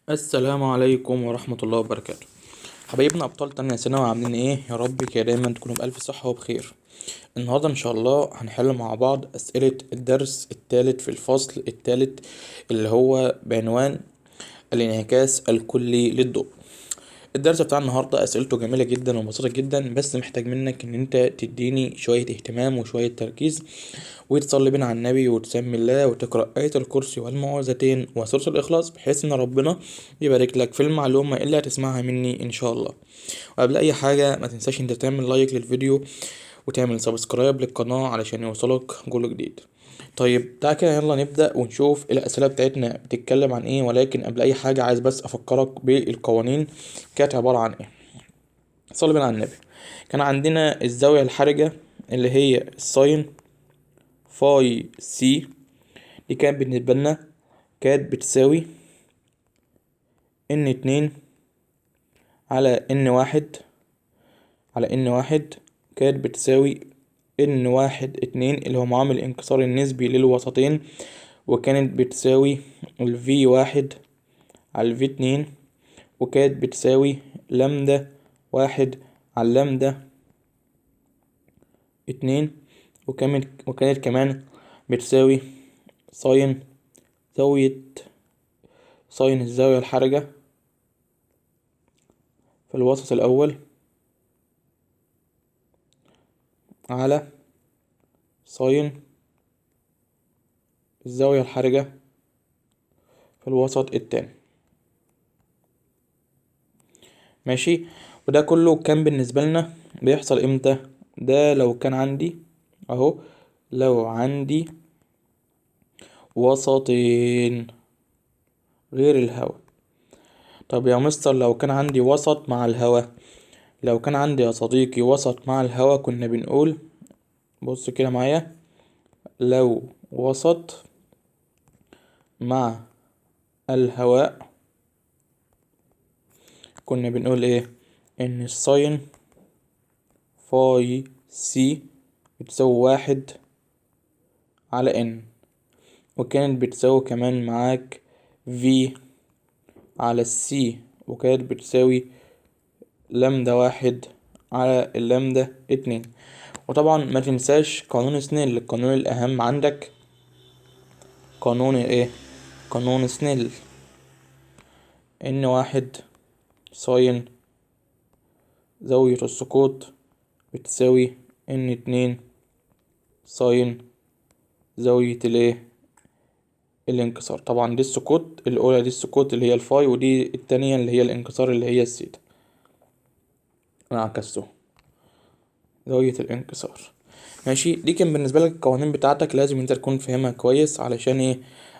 السلام عليكم ورحمة الله وبركاته. حبايبنا أبطال تانية ثانوي عاملين ايه؟ يا رب كده دايما تكونوا بألف صحة وبخير. النهاردة إن شاء الله هنحل مع بعض أسئلة الدرس التالت في الفصل التالت اللي هو بعنوان الانعكاس الكلي للضوء. الدرس بتاع النهاردة أسئلته جميلة جدا وبسيطة جدا، بس محتاج منك إن أنت تديني شوية اهتمام وشوية تركيز، وتصلي بينا على النبي وتسمي الله وتقرأ آية الكرسي والمعوذتين وسورة الإخلاص، بحيث إن ربنا يبارك لك في المعلومة اللي هتسمعها مني إن شاء الله. وقبل أي حاجة ما تنساش أنت تعمل لايك للفيديو وتعمل سبسكرايب للقناة علشان يوصلك كل جديد. طيب تعالى كده يلا نبدأ ونشوف الأسئلة بتاعتنا بتتكلم عن ايه، ولكن قبل أي حاجة عايز بس أفكرك بالقوانين كانت عبارة عن ايه. صلي بينا على النبي. كان عندنا الزاوية الحرجة اللي هي الساين فاي سي، دي كانت بالنسبة لنا كانت بتساوي ان 2 على ان 1 كانت بتساوي ان 1 2 اللي هو معامل الانكسار النسبي للوسطين، وكانت بتساوي الV1 على الV2، وكانت بتساوي لمدة 1 على لمدة 2، وكانت كمان بتساوي ساين زاوية ساين الزاوية الحرجة في الوسط الأول على ساين الزاوية الحرجة في الوسط التاني. ماشي. وده كله كان بالنسبة لنا بيحصل امتى؟ ده لو كان عندي اهو، لو عندي وسطين غير الهواء. طب يا مستر لو كان عندي وسط مع الهواء، لو كان عندي يا صديقي وسط مع الهواء كنا بنقول، بص كده معايا، لو وسط مع الهواء كنا بنقول ايه؟ ان الساين فاي سي بتساوي 1 على n، وكانت بتساوي كمان معاك v على السي، وكانت بتساوي لمدة 1 على اللمدة 2. وطبعا ما تنساش قانون سنيل، القانون الأهم عندك قانون ايه؟ قانون سنيل، ان 1 ساين زاوية السقوط بتساوي ان 2 ساين زاوية الايه؟ الانكسار. طبعا دي السقوط الأولى، دي السقوط اللي هي الفاي، ودي التانية اللي هي الانكسار اللي هي السيتا. أنا عكسته، زاوية الانكسار. ماشي. دي كان بالنسبة لك القوانين بتاعتك، لازم انت تكون فاهمها كويس. علشان ايه؟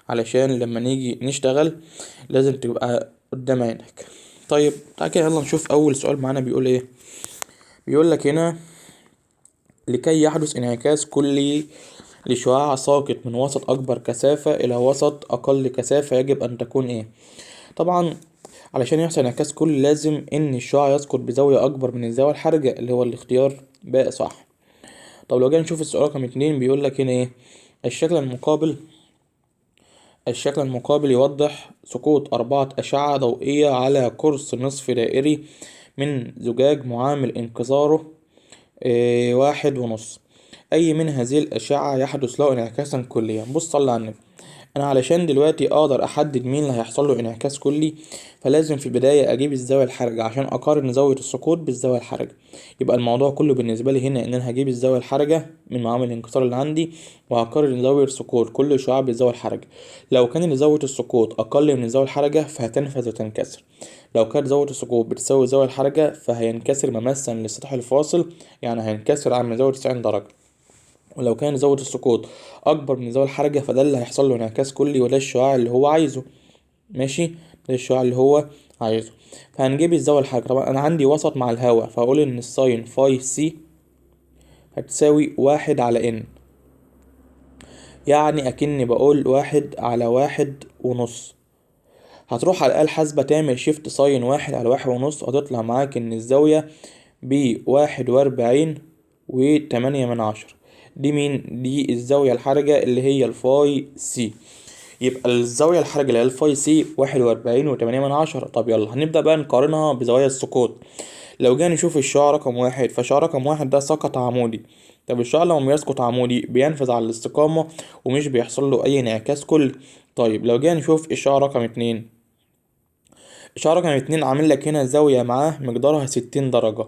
علشان لما نيجي نشتغل لازم تبقى قدام عينك. طيب تعالى كده يلا نشوف أول سؤال معانا بيقول ايه. بيقول لك هنا: لكي يحدث انعكاس كلي لشعاع ساقط من وسط أكبر كثافة إلى وسط أقل كثافة يجب أن تكون ايه؟ طبعا علشان يحصل انعكاس كلي لازم ان الشعاع يسقط بزاوية اكبر من الزاوية الحرجة، اللي هو الاختيار باء صح. طب لو جينا نشوف السؤال رقم 2، بيقول لك هنا ايه؟ الشكل المقابل الشكل المقابل يوضح سقوط 4 أشعة ضوئية على قرص نصف دائري من زجاج معامل انكساره 1.5. أي من هذه الأشعة يحدث له انعكاسا كليا؟ بص صلي على النبي. انا علشان دلوقتي اقدر احدد مين اللي هيحصل له انعكاس كلي، فلازم في البدايه اجيب الزاويه الحرجه عشان اقارن زاويه السقوط بالزاويه الحرجه. يبقى الموضوع كله بالنسبه لي هنا ان انا هجيب الزاويه الحرجه من معامل الانكسار اللي عندي، وهقارن زاويه سقوط كل شعاع بالزاويه الحرجه. لو كان زاويه السقوط اقل من الزاويه الحرجه فهتنفذ وتنكسر. لو كانت زاويه السقوط بتساوي الزاويه الحرجه فهينكسر مماثلا للسطح الفاصل، يعني هينكسر عن زاويه 90 درجه. ولو كان زاوية السقوط أكبر من زاوية الحركة فده اللي هيحصل له انعكاس كلي، وده الشعاع اللي هو عايزه. ماشي. ده الشعاع اللي هو عايزه. فهنجيب الزاوية الحركة. طبعا أنا عندي وسط مع الهواء، فهقول إن الساين فاي سي هتساوي 1 على n، يعني أكني بقول 1 على 1.5. هتروح على الآلة الحاسبة تعمل شيفت ساين 1 على 1.5، هتطلع معاك إن الزاوية ب41.8. دي مين؟ دي الزاوية الحرجة اللي هي الفاي سي. يبقى الزاوية الحرجة اللي هي الفاي سي 41.8. طب يلا هنبدأ بقى نقارنها بزوايا السقوط. لو جينا نشوف الشعاع رقم واحد، فالشعاع رقم واحد ده سقط عمودي. طب الشعاع لما يسقط عمودي بينفذ على الاستقامة ومش بيحصل له أي انعكاس كلي. طيب لو جينا نشوف الشعاع رقم اتنين، الشعاع رقم اتنين عامل لك هنا زاوية معاه مقدارها 60 درجة،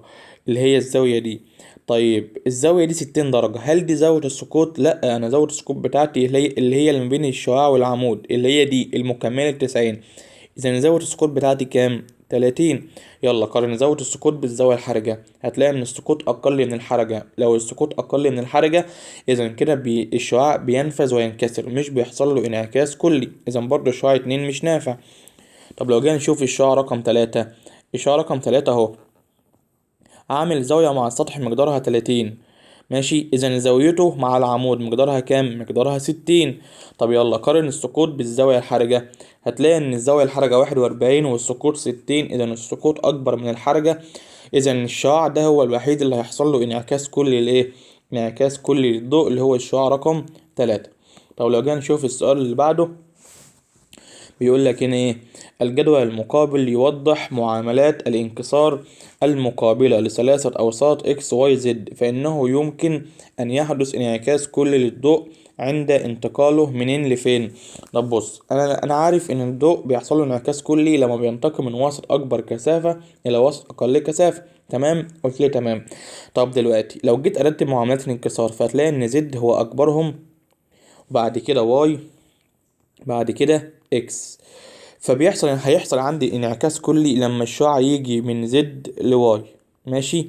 اللي هي الزاوية دي. طيب الزاوية دي 60 درجة، هل دي زاوية السقوط؟ لأ، أنا زاوية السقوط بتاعتي اللي ما بين الشعاع والعمود، اللي هي دي المكملة 90. إذا زاوية السقوط بتاعتي كام؟ 30. يلا قارن زاوية السقوط بالزاوية الحرجة، هتلاقي إن السقوط أقل من الحرجة. لو السقوط أقل من الحرجة إذا كده الشعاع بينفذ وينكسر، مش بيحصل له انعكاس كلي. إذا برضه الشعاع اتنين مش نافع. طب لو جينا نشوف الشعاع رقم تلاتة، الشعاع رقم تلاتة اهو عامل زاوية مع السطح مقدارها 30. ماشي، اذا زاويته مع العمود مقدارها كام؟ مقدارها 60. طب يلا قارن السقوط بالزاوية الحرجة، هتلاقي ان الزاوية الحرجة 41 والسقوط 60. اذا السقوط اكبر من الحرجة. اذا الشعاع ده هو الوحيد اللي هيحصل له انعكاس كلي لايه؟ انعكاس كلي للضوء، اللي هو الشعاع رقم 3. طب لو جينا نشوف السؤال اللي بعده، بيقول لك هنا ايه؟ الجدول المقابل يوضح معاملات الانكسار المقابلة لثلاثة أوساط x y z، فإنه يمكن أن يحدث انعكاس كلي للضوء عند انتقاله منين لفين. طب بص، أنا عارف إن الضوء بيحصل له انعكاس كلي لما بينتقل من وسط أكبر كثافة إلى وسط أقل كثافة. تمام، قلت لي تمام. طب دلوقتي لو جيت أرتب معاملات الانكسار، فهتلاقي إن z هو أكبرهم، بعد كده y، بعد كده x. هيحصل عندي انعكاس كلي لما الشعاع يجي من زد لواي، ماشي،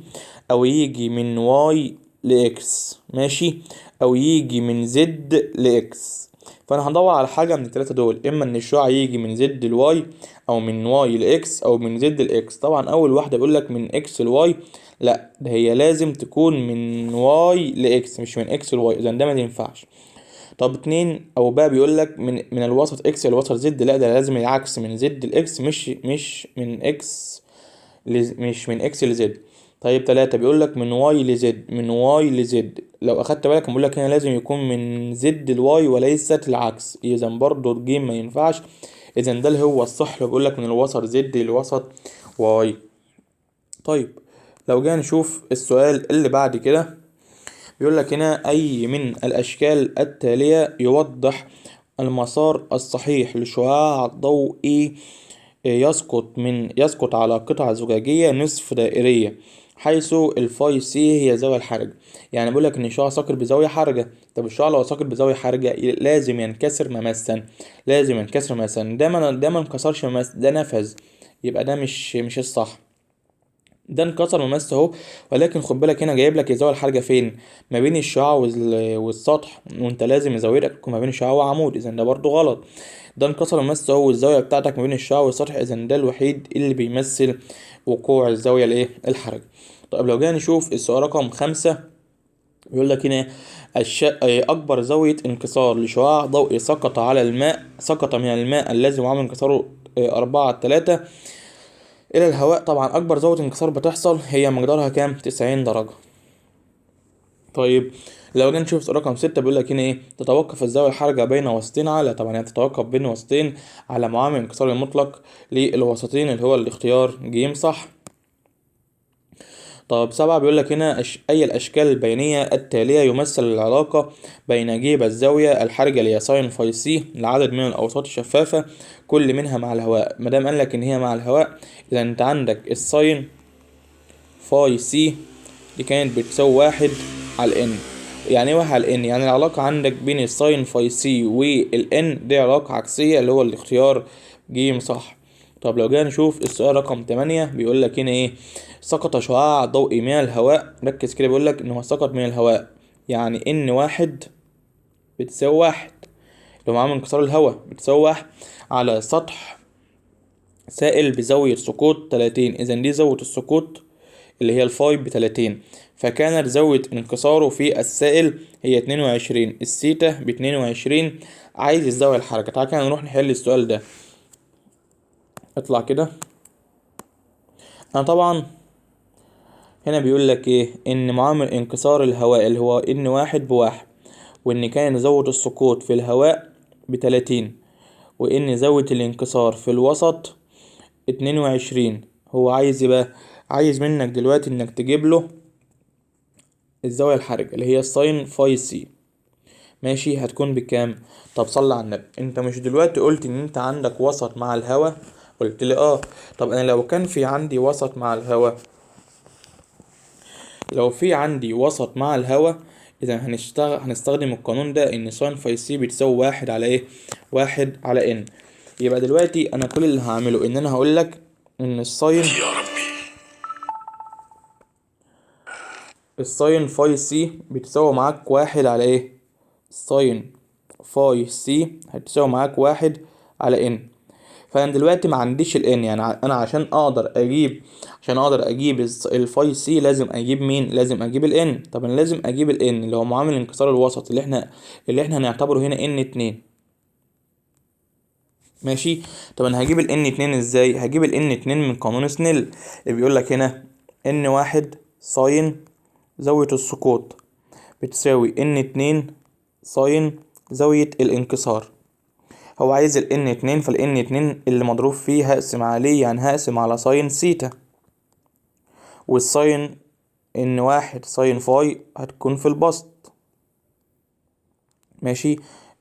او يجي من واي لاكس، ماشي، او يجي من زد لاكس. فانا هدور على حاجه من الثلاثه دول، اما ان الشعاع يجي من زد لواي، او من واي لاكس، او من زد لاكس. طبعا اول واحده بيقول لك من اكس لواي، لا ده هي لازم تكون من واي لاكس مش من اكس لواي، اذا ده ما ينفعش. طب اتنين او بقى بيقول لك من الوسط اكس للوسط زد، لا ده لازم العكس، من زد لاكس، مش من اكس مش من اكس لزد. طيب تلاتة بيقول لك من واي لزد، من واي لزد. لو اخدت بالك بيقول لك هنا لازم يكون من زد لواي وليست العكس، اذا برضو الجيم ما ينفعش. اذا ده اللي هو الصح، اللي بيقول لك من الوسط زد للوسط واي. طيب لو جينا نشوف السؤال اللي بعد كده، بيقول لك هنا أي من الأشكال التالية يوضح المسار الصحيح لشعاع ضوئي يسقط على قطعة زجاجية نصف دائرية، حيث الفاي سي هي زاوية الحرجة. يعني بيقول لك إن الشعاع ساقط بزاوية حرجة. طب الشعاع لو ساقط بزاوية حرجة لازم ينكسر ممسا، لازم ينكسر ممسا. ده ما انكسرش ممس، ده نفذ. يبقى ده مش الصح. ده انكسر ممس اهو، ولكن خد بالك هنا جايب لك الزاويه الحرجه فين؟ ما بين الشعاع والسطح، وانت لازم زاويتك تكون ما بين الشعاع وعمود، اذا ده برضو غلط. ده انكسر ممس اهو، والزاويه بتاعتك ما بين الشعاع والسطح، اذا ده الوحيد اللي بيمثل وقوع الزاويه الايه الحرجه. طب لو جينا نشوف السؤال رقم 5، بيقول لك هنا أكبر زاوية انكسار لشعاع ضوئي سقط على الماء، سقط من الماء الذي معامل انكساره 4/3 إلى الهواء. طبعا أكبر زاوية انكسار بتحصل هي مقدارها كام؟ 90 درجة. طيب لو جينا نشوف رقم 6، بيقول لك هنا إيه؟ تتوقف الزاوية الحرجة بين وسطين على، طبعا هي تتوقف بين وسطين على معامل انكسار المطلق للوسطين، اللي هو الاختيار ج صح. طب 7 بيقول لك هنا أي الأشكال البيانية التالية يمثل العلاقة بين جيب الزاوية الحرجة اللي هي ساين فاي سي لعدد من الأوساط الشفافة كل منها مع الهواء. مادام قال لك إن هي مع الهواء، إذا أنت عندك الساين فاي سي دي كانت بتساوي 1/n. يعني ايه 1/n؟ يعني العلاقة عندك بين الساين فاي سي والN دي علاقة عكسية، اللي هو الاختيار ج صح. طب لو جينا نشوف السؤال رقم 8، بيقول لك هنا ايه؟ سقط شعاع ضوئي من الهواء، ركز كده، بيقول لك ان هو سقط من الهواء، يعني n1 بتساوي 1، لو معامل انكسار الهواء بتساوي 1 على سطح سائل بزاوية سقوط 30. اذا دي زاوية السقوط اللي هي الفاي ب30، فكانت زاوية انكساره في السائل هي 22، السيتا ب22. عايز الزاوية الحركة. تعالى كده نروح نحل السؤال ده. اطلع كده. انا طبعا هنا بيقول لك ايه؟ ان معامل انكسار الهواء اللي هو n1 ب1، وان كان زاوية السقوط في الهواء ب30، وإن زاوية الانكسار في الوسط 22. هو عايز ايه بقى؟ عايز منك دلوقتي انك تجيب له الزاوية الحرجة اللي هي الساين فاي سي. ماشي، هتكون بكام؟ طب صلي على النبي، انت مش دلوقتي قلت ان انت عندك وسط مع الهوا؟ قلت لي اه. طب انا لو كان في عندي وسط مع الهوا، لو في عندي وسط مع الهوا، اذا هنستخدم القانون ده ان ساين فاي سي بتساوي واحد على ايه؟ واحد على ان. يبقى دلوقتي انا كل اللي هعمله ان انا هقول لك ان الساين فاي سي بتساوي معاك واحد على ايه؟ ساين فاي سي هتساوي معاك واحد على ان. فانا دلوقتي ما عنديش الان، يعني انا عشان اقدر اجيب الفاي سي لازم اجيب مين؟ لازم اجيب الان. طب انا لازم اجيب الان اللي هو معامل انكسار الوسط اللي احنا هنعتبره هنا ان 2. ماشي. طب انا هجيب الان 2 ازاي؟ هجيب الان 2 من قانون سنيل اللي بيقول لك هنا ان واحد ساين زاوية السقوط بتساوي ان 2 ساين زاوية الانكسار. هو عايز ال n اتنين، فال n اتنين اللي مضروب فيه هقسم عليه، يعني هقسم على ساين سيتا. والساين ان واحد ساين فاي هتكون في البسط. ماشي،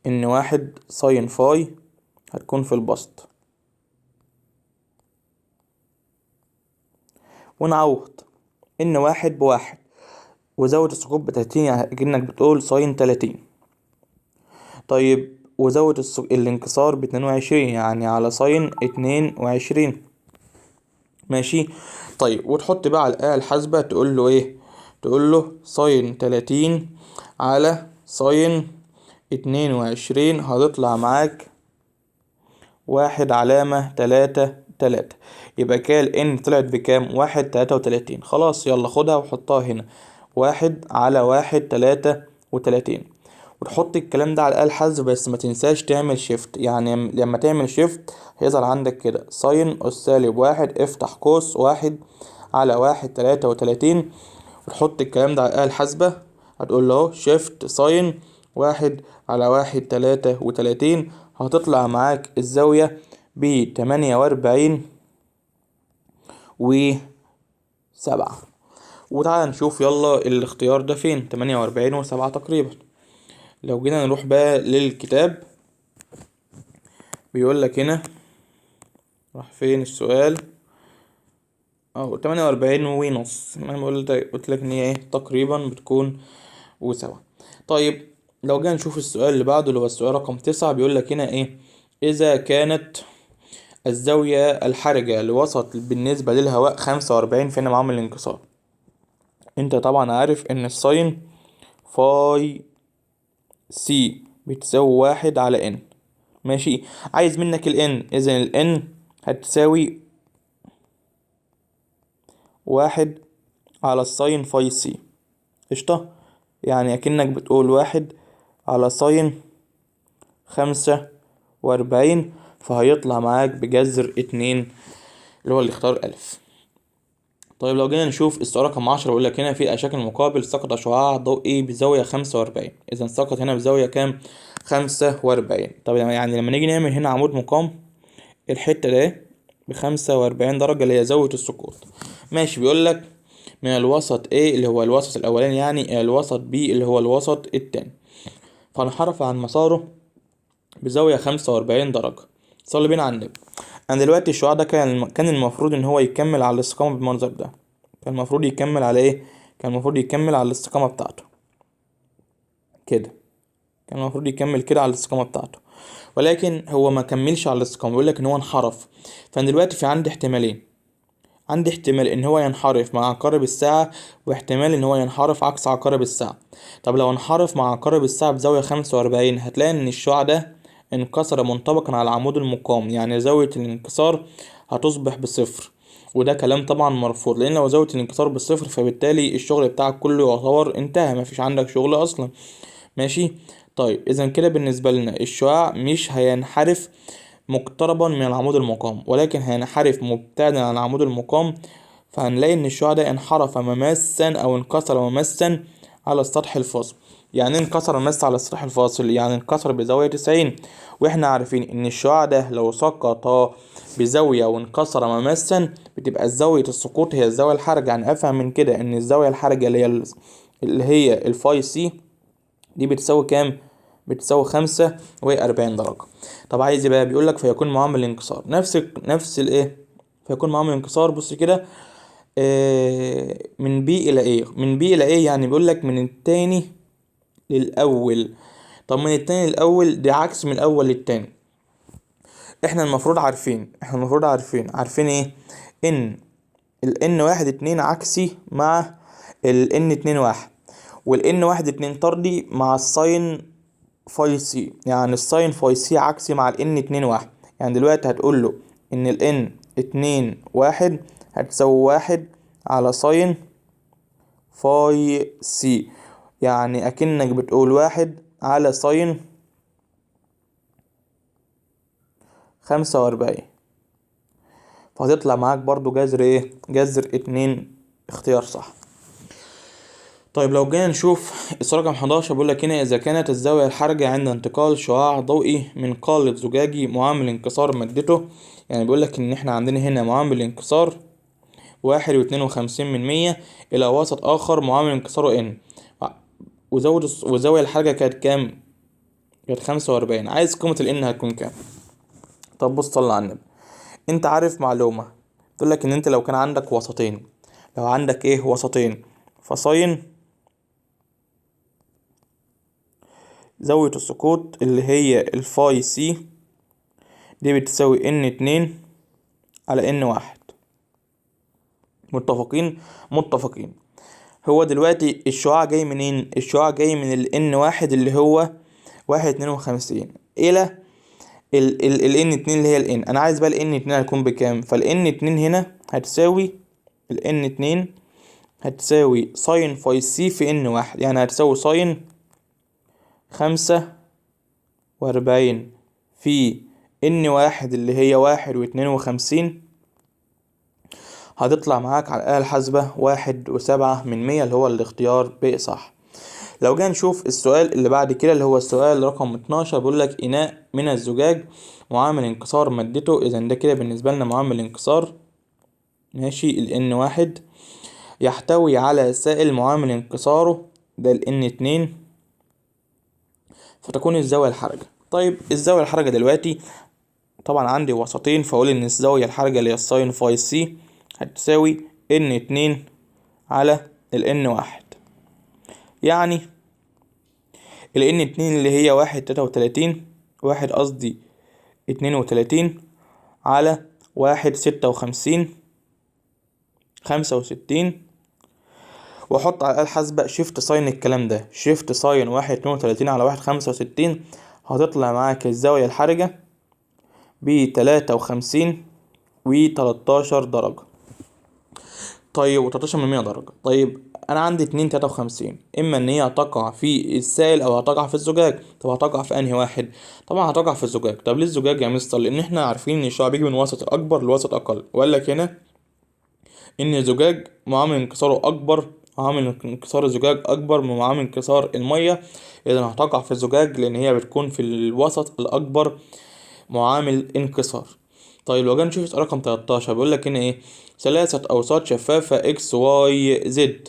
ان واحد ساين فاي هتكون في البسط. ونعوض ان واحد بواحد وزاوية السقوط ب30، يعني كأنك بتقول ساين 30. طيب وزاوية الانكسار ب22، يعني على ساين 22. ماشي. طيب وتحط بقى على الآلة الحاسبة تقول له ايه؟ تقول له ساين 30 على ساين 22 هتطلع معاك واحد علامة 3. يبقى كده ان طلعت بكام؟ 1.33. خلاص يلا خدها وحطها هنا، 1 على 1.33. وتحط الكلام ده على الآلة الحاسبة، بس ما تنساش تعمل شيفت. يعني لما تعمل شيفت هيظهر عندك كده ساين أس سالب واحد افتح قوس 1 على 1.33. وتحط الكلام ده على الآلة الحاسبة، هتقول له شيفت ساين 1 على 1.33. هتطلع معاك الزاوية ب48.7. وتعالى نشوف يلا الاختيار ده فين، 48.7 تقريبا. لو جينا نروح بقى للكتاب، بيقول لك هنا راح فين السؤال؟ 48.5. انا قلت لك ان هي ايه تقريبا بتكون و7. طيب لو جينا نشوف السؤال اللي بعده اللي هو السؤال رقم 9، بيقول لك هنا ايه؟ اذا كانت الزاوية الحرجة لوسط بالنسبة للهواء 45 فين معامل الانكسار. انت طبعا عارف ان الساين فاي سي بتساوي واحد على ان. ماشي، عايز منك ال n، اذا ال n هتساوي واحد على الساين فاي سي. قشطة، يعني اكنك بتقول واحد على ساين 45، فهيطلع معاك بجذر 2 اللي هو اللي اختار ألف. طيب لو جينا نشوف السؤال رقم 10، بيقول لك هنا في أشكال مقابل سقط شعاع ضوئي بزاوية 45. إذا سقط هنا بزاوية كام؟ 45. طب يعني لما نيجي نعمل هنا عمود مقام، الحتة ده ب45 درجة اللي هي زاوية السقوط. ماشي، بيقول لك من الوسط A اللي هو الوسط الأولاني، يعني إلى الوسط B اللي هو الوسط التاني، فانحرف عن مساره بزاوية 45 درجة. صلي بينا على النبي. أنا دلوقتي الشعاع ده كان المفروض إن هو يكمل على الاستقامة بالمنظر ده. كان المفروض يكمل على إيه؟ كان المفروض يكمل على الاستقامة بتاعته كده. كان المفروض يكمل كده على الاستقامة بتاعته، ولكن هو ما كملش على الاستقامة، بيقول لك إن هو انحرف. فأنا دلوقتي في عندي احتمالين. عندي احتمال ان هو ينحرف مع عقارب الساعة، واحتمال ان هو ينحرف عكس عقارب الساعة. طب لو انحرف مع عقارب الساعة بزاوية 45، هتلاقي ان الشعاع ده انكسر منطبقا على العمود المقام، يعني زاوية الانكسار هتصبح بصفر. وده كلام طبعا مرفوض، لان لو زاوية الانكسار بصفر فبالتالي الشغل بتاعك كله يعتبر انتهى، مفيش عندك شغل اصلا. ماشي. طيب اذا كده بالنسبة لنا الشعاع مش هينحرف مقتربا من العمود المقام، ولكن هينحرف مبتعدا عن العمود المقام. فهنلاقي ان الشعاع ده انحرف مماسا او انكسر مماسا على السطح الفاصل. يعني انكسر مس على السطح الفاصل، يعني انكسر بزاوية 90. واحنا عارفين ان الشعاع ده لو سقط بزاوية وانكسر ممسا بتبقى زاوية السقوط هي الزاوية الحرجة. يعني افهم من كده ان الزاوية الحرجة اللي هي الفاي سي دي بتساوي كام؟ بتساوي 45 درجة. طب عايز ايه بقى؟ بيقولك فيكون معامل الانكسار نفس الايه، فيكون معامل الانكسار بص كده من بي الى ايه، من بي الى ايه يعني بيقولك من التاني للاول. طب من التاني للاول دي عكس من الاول للتاني. احنا المفروض عارفين ايه؟ ان ال واحد اتنين عكسي مع ال اتنين واحد، وال واحد اتنين طردي مع الساين فاي سي. يعني الساين فاي سي عكسي مع ال اتنين واحد. يعني دلوقتي هتقول له ان ال اتنين واحد هتساوي واحد على ساين فاي سي، يعني اكنك بتقول واحد على ساين 45. فهتطلع معاك برضو جذر ايه؟ جذر 2. اختيار صح. طيب لو جينا نشوف السؤال رقم 11 بيقول لك هنا اذا كانت الزاويه الحرجه عند انتقال شعاع ضوئي من قالب زجاجي معامل انكسار مادته. يعني بيقول لك ان احنا عندنا هنا معامل انكسار 1.52 الى وسط اخر معامل انكساره ان، وزاوية الحرجة كانت كام؟ كانت 45. عايز قيمة الان هتكون كام؟ طب بص صلي على النبي. انت عارف معلومة تقول لك ان انت لو كان عندك وسطين، لو عندك ايه وسطين، فساين زاوية السقوط اللي هي الفاي سي دي بتساوي ان 2 على ان 1. متفقين. هو دلوقتي الشعاع جاي منين؟ الشعاع جاي من ال ان 1 اللي هو 1.52 الى ال ان 2 اللي هي ال n. انا عايز بقى ال n 2 هتكون بكام؟ فال n 2 هنا هتساوي ال n 2 هتساوي ساين فاي سي في n 1، يعني هتساوي ساين 45 في n 1 اللي هي 1.52. هتطلع معاك على الآلة الحاسبة 1.7 اللي هو الاختيار ب صح. لو جينا نشوف السؤال اللي بعد كده اللي هو السؤال رقم 12 بيقول لك إناء من الزجاج معامل انكسار مادته. إذا ده كده بالنسبة لنا معامل انكسار ماشي ال N واحد يحتوي على سائل معامل انكساره ده ال N اتنين، فتكون الزاوية الحرجة. طيب الزاوية الحرجة دلوقتي طبعا عندي وسطين، فأقول إن الزاوية الحرجة اللي هي الساين فاي سي هتساوي N اتنين على ال N واحد. يعني ال N اتنين اللي هي 1.33 واحد قصدي 32 على 1.56 65. واحط على الآلة الحاسبة شيفت ساين الكلام ده، شيفت ساين 1.32 على 1.65. هتطلع معاك الزاوية الحرجة ب53 و13 درجة. طيب و13 درجة. طيب أنا عندي 2.53، إما إن هي هتقع في السائل أو هتقع في الزجاج. طب هتقع في أنهي واحد؟ طبعا هتقع في الزجاج. طب ليه الزجاج يا مستر؟ لأن إحنا عارفين إن الشعاع بيجي من وسط أكبر لوسط أقل، وقال لك هنا إن الزجاج معامل انكساره أكبر، معامل انكسار الزجاج أكبر من معامل انكسار المية. إذا هتقع في الزجاج لأن هي بتكون في الوسط الأكبر معامل انكسار. طيب لو جينا نشوف السؤال رقم 13 بيقول لك هنا إيه؟ ثلاثة أوساط شفافة إكس واي زد،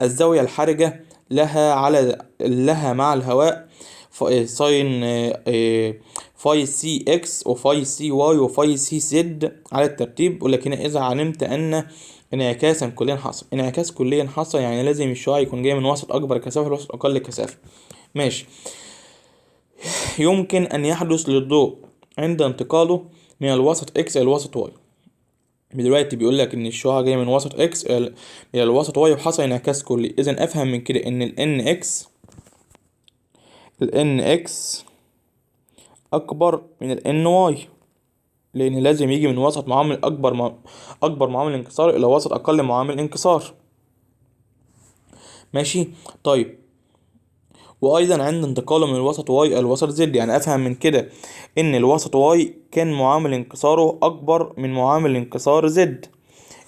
الزاوية الحرجة لها مع الهواء ساين فاي سي اكس وفاي سي واي وفاي سي زد على الترتيب. يقول لك هنا اذا علمت ان انعكاسا كليا حصل. انعكاس كليا حصل يعني لازم الشعاع يكون جاي من وسط اكبر كثافة لوسط اقل كثافة. ماشي. يمكن ان يحدث للضوء عند انتقاله من الوسط اكس الى الوسط واي. دلوقتي بيقول لك ان الشعاع جاي من وسط اكس الى الوسط واي وحصل انعكاس كلي. اذا افهم من كده ان ال ان اكس اكبر من ال ان واي، لان لازم يجي من وسط معامل اكبر معامل انكسار الى وسط اقل معامل انكسار. ماشي. طيب وايضا عند انتقاله من الوسط واي الى الوسط زد، يعني افهم من كده ان الوسط واي كان معامل انكساره اكبر من معامل انكسار زد.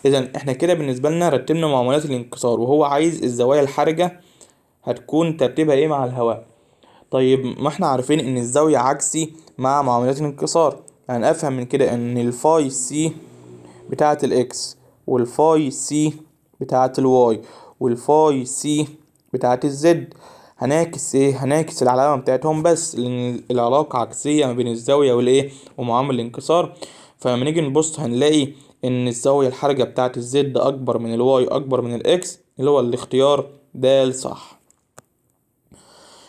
اذا احنا كده بالنسبه لنا رتبنا معاملات الانكسار، وهو عايز الزوايا الحرجه هتكون ترتيبها ايه مع الهواء؟ طيب ما احنا عارفين ان الزاوية عكسي مع معاملات الانكسار، يعني افهم من كده ان الفاي سي بتاعة الاكس، والفاي سي بتاعة الواي، والفاي سي بتاعة الزد، هنعكس ايه؟ هنعكس العلامة بتاعتهم بس، لان العلاقة عكسية ما بين الزاوية والايه ومعامل الانكسار. فلما نيجي نبص هنلاقي ان الزاوية الحرجة بتاعة الزد اكبر من الواي اكبر من الاكس، اللي هو الاختيار د صح.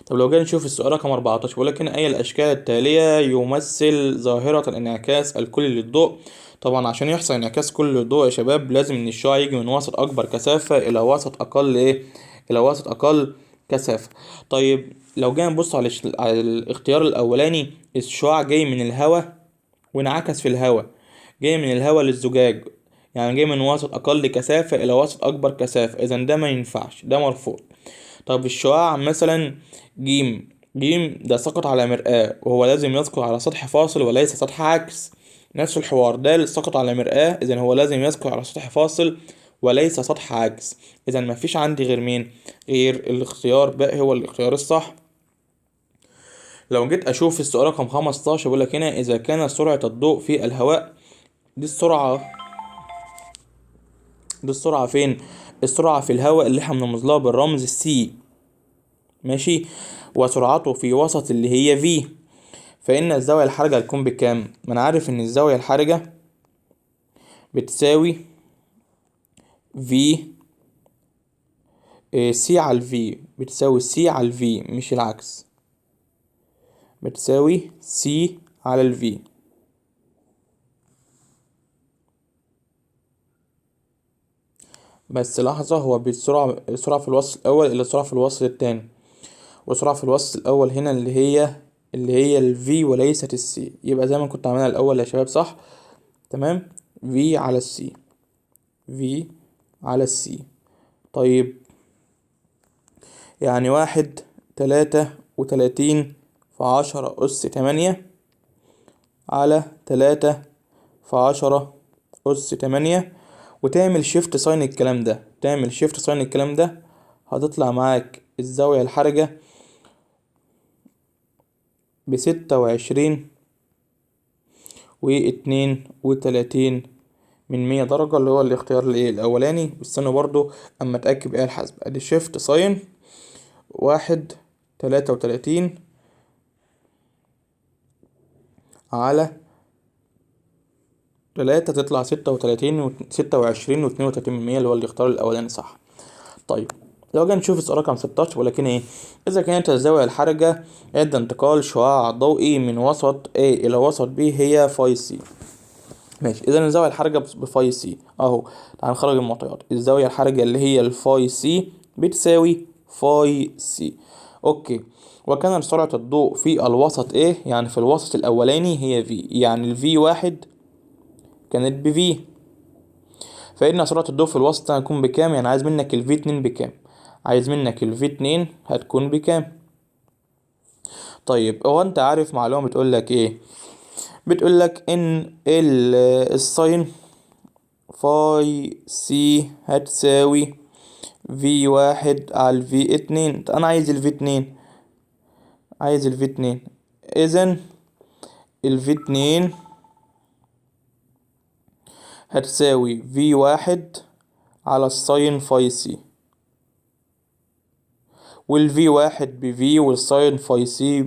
طب لو جينا نشوف السؤال رقم 14، بيقول لك هنا أي الأشكال التالية يمثل ظاهرة الانعكاس الكلي للضوء؟ طبعا عشان يحصل انعكاس كلي للضوء يا شباب لازم إن الشعاع يجي من وسط أكبر كثافة إلى وسط أقل إيه؟ إلى وسط أقل كثافة. طيب لو جينا نبص على الاختيار الأولاني، الشعاع جاي من الهواء وانعكس في الهواء، جاي من الهواء للزجاج، يعني جاي من وسط أقل كثافة إلى وسط أكبر كثافة، إذا ده ما ينفعش، ده مرفوض. طب الشعاع مثلا جيم ده سقط على مرآة، وهو لازم يسقط على سطح فاصل وليس سطح عكس. نفس الحوار ده سقط على مرآة، إذا هو لازم يسقط على سطح فاصل وليس سطح عكس. إذا مفيش عندي غير مين؟ غير الاختيار باقي هو الاختيار الصح. لو جيت أشوف السؤال رقم 15، بيقول لك هنا إذا كان سرعة الضوء في الهواء، دي السرعة دي السرعة فين؟ السرعة في الهواء اللي احنا بنرمز لها بالرمز السي، ماشي، وسرعته في وسط اللي هي في، فإن الزاوية الحرجة هتكون بكام؟ ما أنا عارف إن الزاوية الحرجة بتساوي في سي على الفي، بتساوي سي على الفي مش العكس، بتساوي سي على الفي. بس لحظة، هو السرعة في الوسط الأول إلى السرعة في الوسط التاني، والسرعة في الوسط الأول هنا اللي هي الفي وليست السي، يبقى زي ما كنت عاملها الأول يا شباب صح؟ تمام، في على السي، في على السي. طيب يعني 31 في 10 أس 8 على 3 في 10 أس 8، وتعمل شيفت ساين الكلام ده، هتطلع معاك الزاوية الحرجة ب36 و32 من 100 درجة، اللي هو الاختيار الأولاني. استنوا برضو أما أتأكد بآلة الحاسبة، أدي شيفت ساين 31 على 3 تطلع 26 و32 من 100، اللي هو الاختيار الأولاني صح. طيب لو جينا نشوف السؤال رقم 16، ولكن ايه؟ إذا كانت الزاوية الحرجة عند انتقال شعاع ضوئي من وسط A إلى وسط B هي فاي سي. ماشي، إذا الزاوية الحرجة بفاي سي أهو. تعال نخرج المعطيات، الزاوية الحرجة اللي هي الفاي سي بتساوي فاي سي. أوكي، وكان سرعة الضوء في الوسط A، يعني في الوسط الأولاني هي V، يعني الفي واحد كانت بفي، فإن سرعة الضوء في الوسط هتكون بكام؟ يعني عايز منك الفي اتنين بكام؟ عايز منك الفي اتنين هتكون بكام؟ طيب هو انت عارف معلومة بتقولك ايه؟ بتقولك ان الساين فاي سي هتساوي في واحد على الفي اتنين. انا عايز الفي اتنين، اذا الفي اتنين هتساوي في واحد على الساين فاي سي، والفي واحد بفي، والساين فاي سي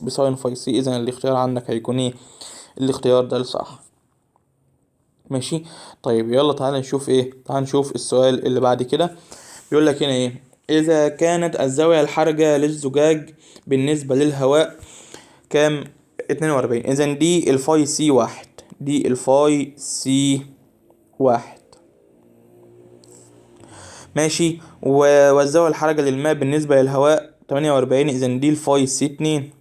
بساين فاي سي. اذا الاختيار عندك هيكون ايه؟ الاختيار ده الصح. ماشي. طيب يلا تعال نشوف السؤال اللي بعد كده. بيقول لك هنا ايه؟ اذا كانت الزاوية الحرجة للزجاج بالنسبة للهواء كام؟ 42، اذا دي الفاي سي واحد، ماشي. والزاوية الحرجة للماء بالنسبة للهواء 48، اذا دي الفاي سي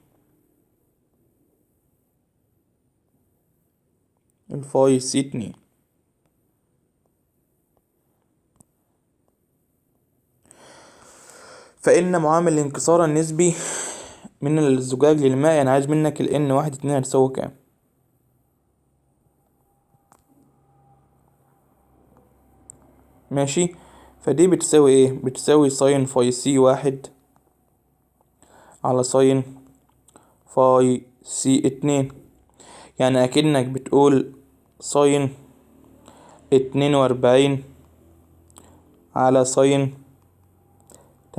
2، الفاي سي 2. فإن معامل الانكسار النسبي من الزجاج للماء، يعني عايز منك ال N واحد اتنين هتساوي كام؟ ماشي. فدي بتساوي ايه؟ بتساوي ساين فاي سي واحد على ساين فاي سي اتنين. يعني اكنك بتقول ساين 42 على ساين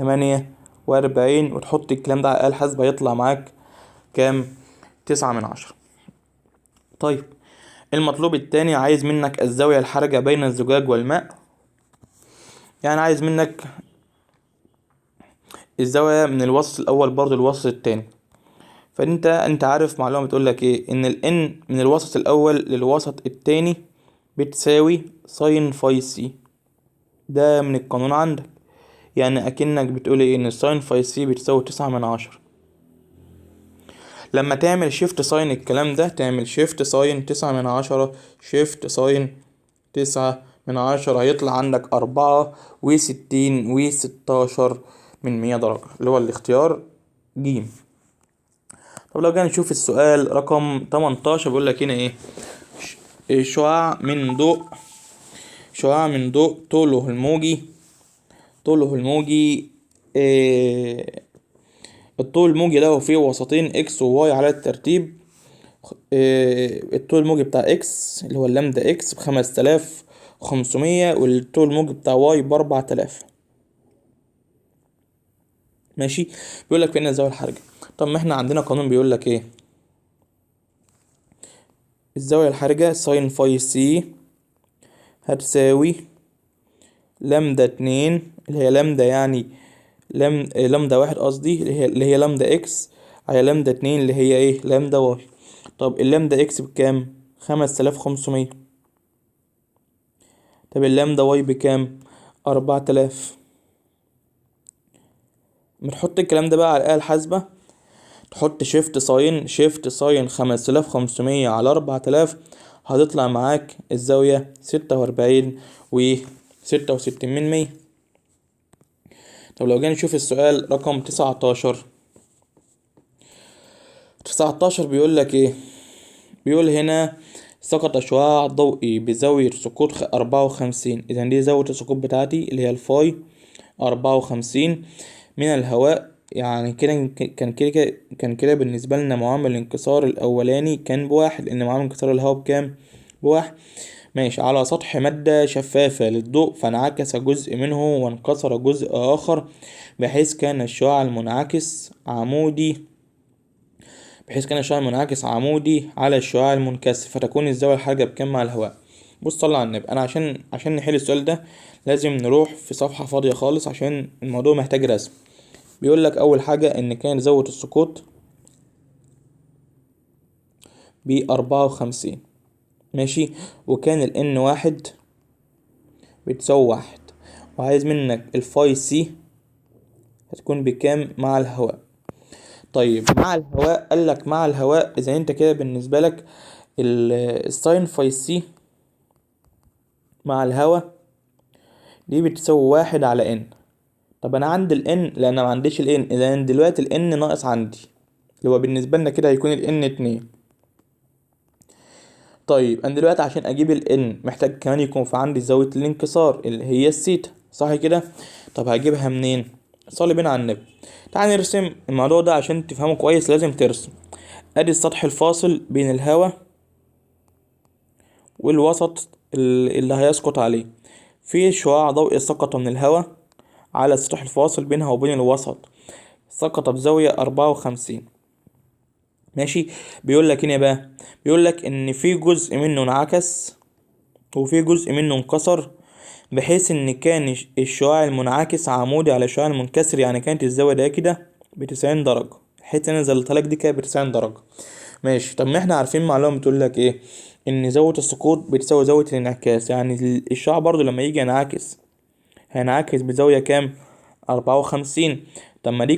48، وتحط الكلام ده على الآلة الحاسبة يطلع معاك كام؟ 9/10. طيب المطلوب التاني عايز منك الزاوية الحرجة بين الزجاج والماء. يعني عايز منك الزاوية من الوسط الأول برضو الوسط التاني. فانت عارف معلومة بتقولك ايه؟ ان الان من الوسط الأول للوسط التاني بتساوي ساين فاي سي. ده من القانون عندك. يعني اكنك بتقول ايه؟ ان الساين فاي سي بتساوي 9/10. لما تعمل شيفت ساين الكلام ده، تعمل شيفت ساين 9/10، شيفت ساين 9/10، هيطلع عندك 64.16 اللي هو الاختيار جيم. طب لو جينا نشوف السؤال رقم 18، بيقول لك هنا ايه؟ شعاع من ضوء، طوله الموجي إيه؟ الطول الموجي له فيه وسطين اكس وواي على الترتيب. الطول الموجي بتاع اكس اللي هو اللامدا اكس ب5500، والطول الموجي بتاع واي ب4000. ماشي. بيقول لك فين الزاوية الحرجة. طب ما احنا عندنا قانون بيقول لك ايه؟ الزاوية الحرجة ساين فاي سي هتساوي لامدا 2 اللي هي لامدا، يعني لامدا واحد قصدي، اللي هي لامدا اكس، على لامدا 2 اللي هي ايه؟ لامدا واي. طب اللامدا اكس بكام؟ 5500. طب اللامدا واي بكام؟ 4000. بنحط الكلام ده بقى على الآلة الحاسبة، تحط شيفت ساين 5500 على 4000، هتطلع معاك الزاوية 46.66. طب لو جينا نشوف السؤال رقم 19 بيقول لك ايه؟ بيقول هنا سقط شعاع ضوئي بزاوية سقوط 54. إذا دي زاوية السقوط بتاعتي اللي هي الفاي 54 من الهواء. يعني كده كان كده بالنسبة لنا معامل الانكسار الأولاني كان بواحد، لأن معامل انكسار الهواء بكام؟ بواحد. ماشي. على سطح مادة شفافة للضوء، فانعكس جزء منه وانكسر جزء آخر، بحيث كان الشعاع المنعكس عمودي على الشعاع المنكسر، فتكون الزاوية الحرجة بكام مع الهواء؟ بص صلى على النبي. انا عشان نحل السؤال ده لازم نروح في صفحة فاضية خالص، عشان الموضوع محتاج رسم. بيقول لك اول حاجة ان كان زاوية السقوط ب54. ماشي. وكان الان واحد بتساوي واحد، وعايز منك الفاي سي هتكون بكام مع الهواء. طيب مع الهواء، قال لك مع الهواء، اذا انت كده بالنسبة لك الساين فاي سي مع الهواء دي بتساوي واحد على ان. طب انا عندي الان، لان ما عنديش الان، اذا دلوقتي الان ناقص عندي، اللي هو بالنسبه لنا كده هيكون الان 2. طيب انا دلوقتي عشان اجيب الان محتاج كمان يكون في عندي زاويه الانكسار اللي هي السيتا، صح كده؟ طب هجيبها منين؟ صلي بينا على النبي. تعال نرسم الموضوع ده عشان تفهمه كويس. لازم ترسم ادي السطح الفاصل بين الهواء والوسط اللي هيسقط عليه. في شعاع ضوئي سقط من الهواء على السطح الفاصل بينها وبين الوسط، سقط بزاوية 54. ماشي. بيقول لك هنا بقى، بيقول لك ان في جزء منه انعكس وفي جزء منه انكسر، بحيث ان كان الشعاع المنعكس عمودي على الشعاع المنكسر. يعني كانت الزاوية ده كده ب90 درجة، الحتة اللي نزلتها لك دي كده ب90 درجة. ماشي. طب ما احنا عارفين معلومة بتقول لك ايه؟ ان زاوية السقوط بتساوي زاوية الانعكاس. يعني الشعاع برضو لما يجي ينعكس هينعكس بزاوية كام؟ 54. طب ما دي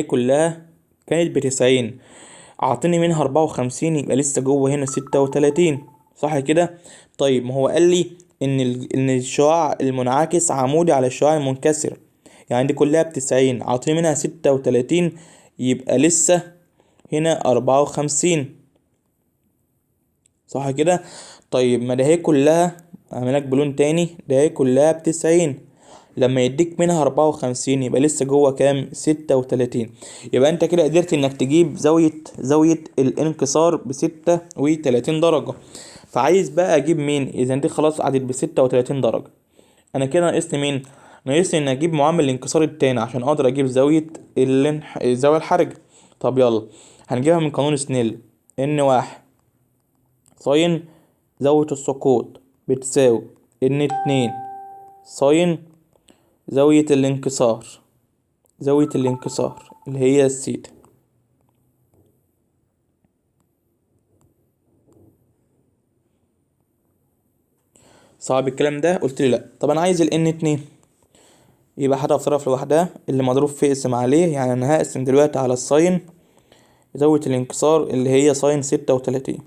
كلها كانت ب90، اعطيني منها 54، يبقى لسه جوه هنا 36، صح كده؟ طيب ما هو قال لي ان الشعاع المنعكس عمودي على الشعاع المنكسر، يعني دي كلها ب90، اعطيني منها 36، يبقى لسه هنا 54، صح كده؟ طيب ما ده هي كلها اعملك بلون تاني، ده كلها ب90. لما يديك منها 54 يبقى لسه جوه كام؟ 36. يبقى انت كده قدرت انك تجيب زاوية الانكسار ب36 درجة. فعايز بقى اجيب مين؟ اذا دي خلاص قعدت ب36 درجة، انا كده ناقصني مين؟ ناقصني ان اجيب معامل الانكسار التاني عشان اقدر اجيب الزاوية الحرجة. طب يلا، هنجيبها من قانون سنيل. ان 1 ساين زاوية السقوط بتساوي ان 2 ساين زاوية الانكسار اللي هي السيتا. صعب الكلام ده؟ قلت لي لا. طب انا عايز الN2، يبقى هضرب طرف لوحدها اللي مضروب في اقسم عليه، يعني انا هقسم دلوقتي على الساين زاوية الانكسار اللي هي ساين 36،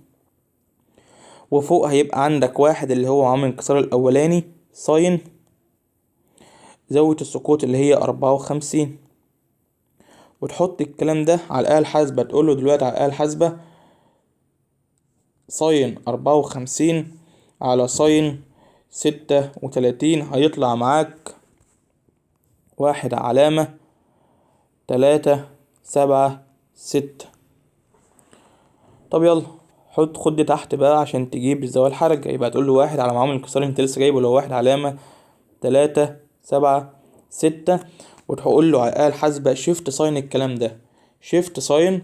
وفوق هيبقى عندك واحد اللي هو عامل الانكسار الاولاني ساين زاوية السقوط اللي هي 54، وتحط الكلام ده على الآلة الحاسبة، تقوله دلوقتي على الآلة الحاسبة ساين 54 على ساين 36 هيطلع معاك 1/3.7/6. طب يلا خد دي تحت بقى عشان تجيب الزاوية الحرجة. يبقى تقول له 1 على معامل الانكسار انت لسه جايبه اللي هو 1/3.7/6، وتقول له على الآلة الحاسبة شيفت ساين الكلام ده. شيفت ساين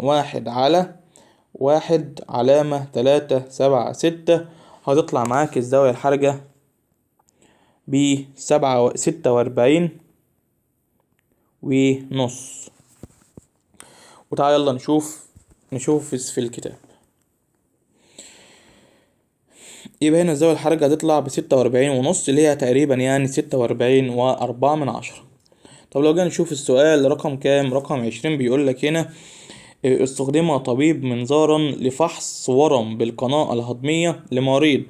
1/1/3/7/6، هتطلع معاك الزاوية الحرجة ب46.5. وتعالى يلا نشوف في الكتاب. يبقى هنا الزاوية الحرجة هتطلع ب46.5 اللي هي تقريبا يعني 46.4. طب لو جينا نشوف السؤال رقم كام؟ رقم 20. بيقول لك هنا استخدم طبيب منظارا لفحص ورم بالقناة الهضمية لمريض،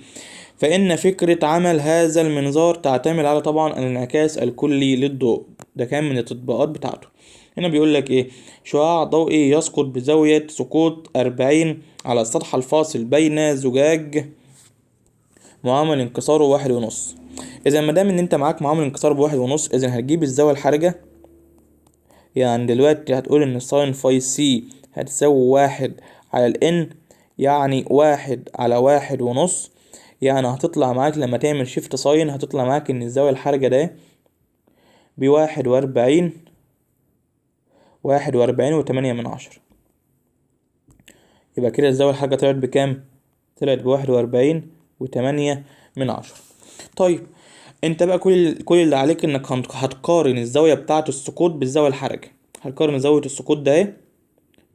فإن فكرة عمل هذا المنظار تعتمد على طبعا الانعكاس الكلي للضوء. ده كان من التطبيقات بتاعته. هنا بيقول لك ايه؟ شعاع ضوئي يسقط بزاوية سقوط 40 على السطح الفاصل بين زجاج معامل انكساره 1.5. إذا مادام إن أنت معاك معامل انكسار ب1.5، إذا هتجيب الزاوية الحرجة. يعني دلوقتي هتقول إن ساين فاي سي هتساوي 1/N، يعني 1/1.5. يعني هتطلع معاك لما تعمل شيفت ساين هتطلع معاك إن الزاوية الحرجة ده ب41.8. يبقى كده الزاوية الحرجة طلعت بكام؟ طلعت ب41.8. طيب انت بقى كل اللي عليك انك هتقارن الزاوية بتاعة السقوط بالزاوية الحرجة. هتقارن زاوية السقوط ده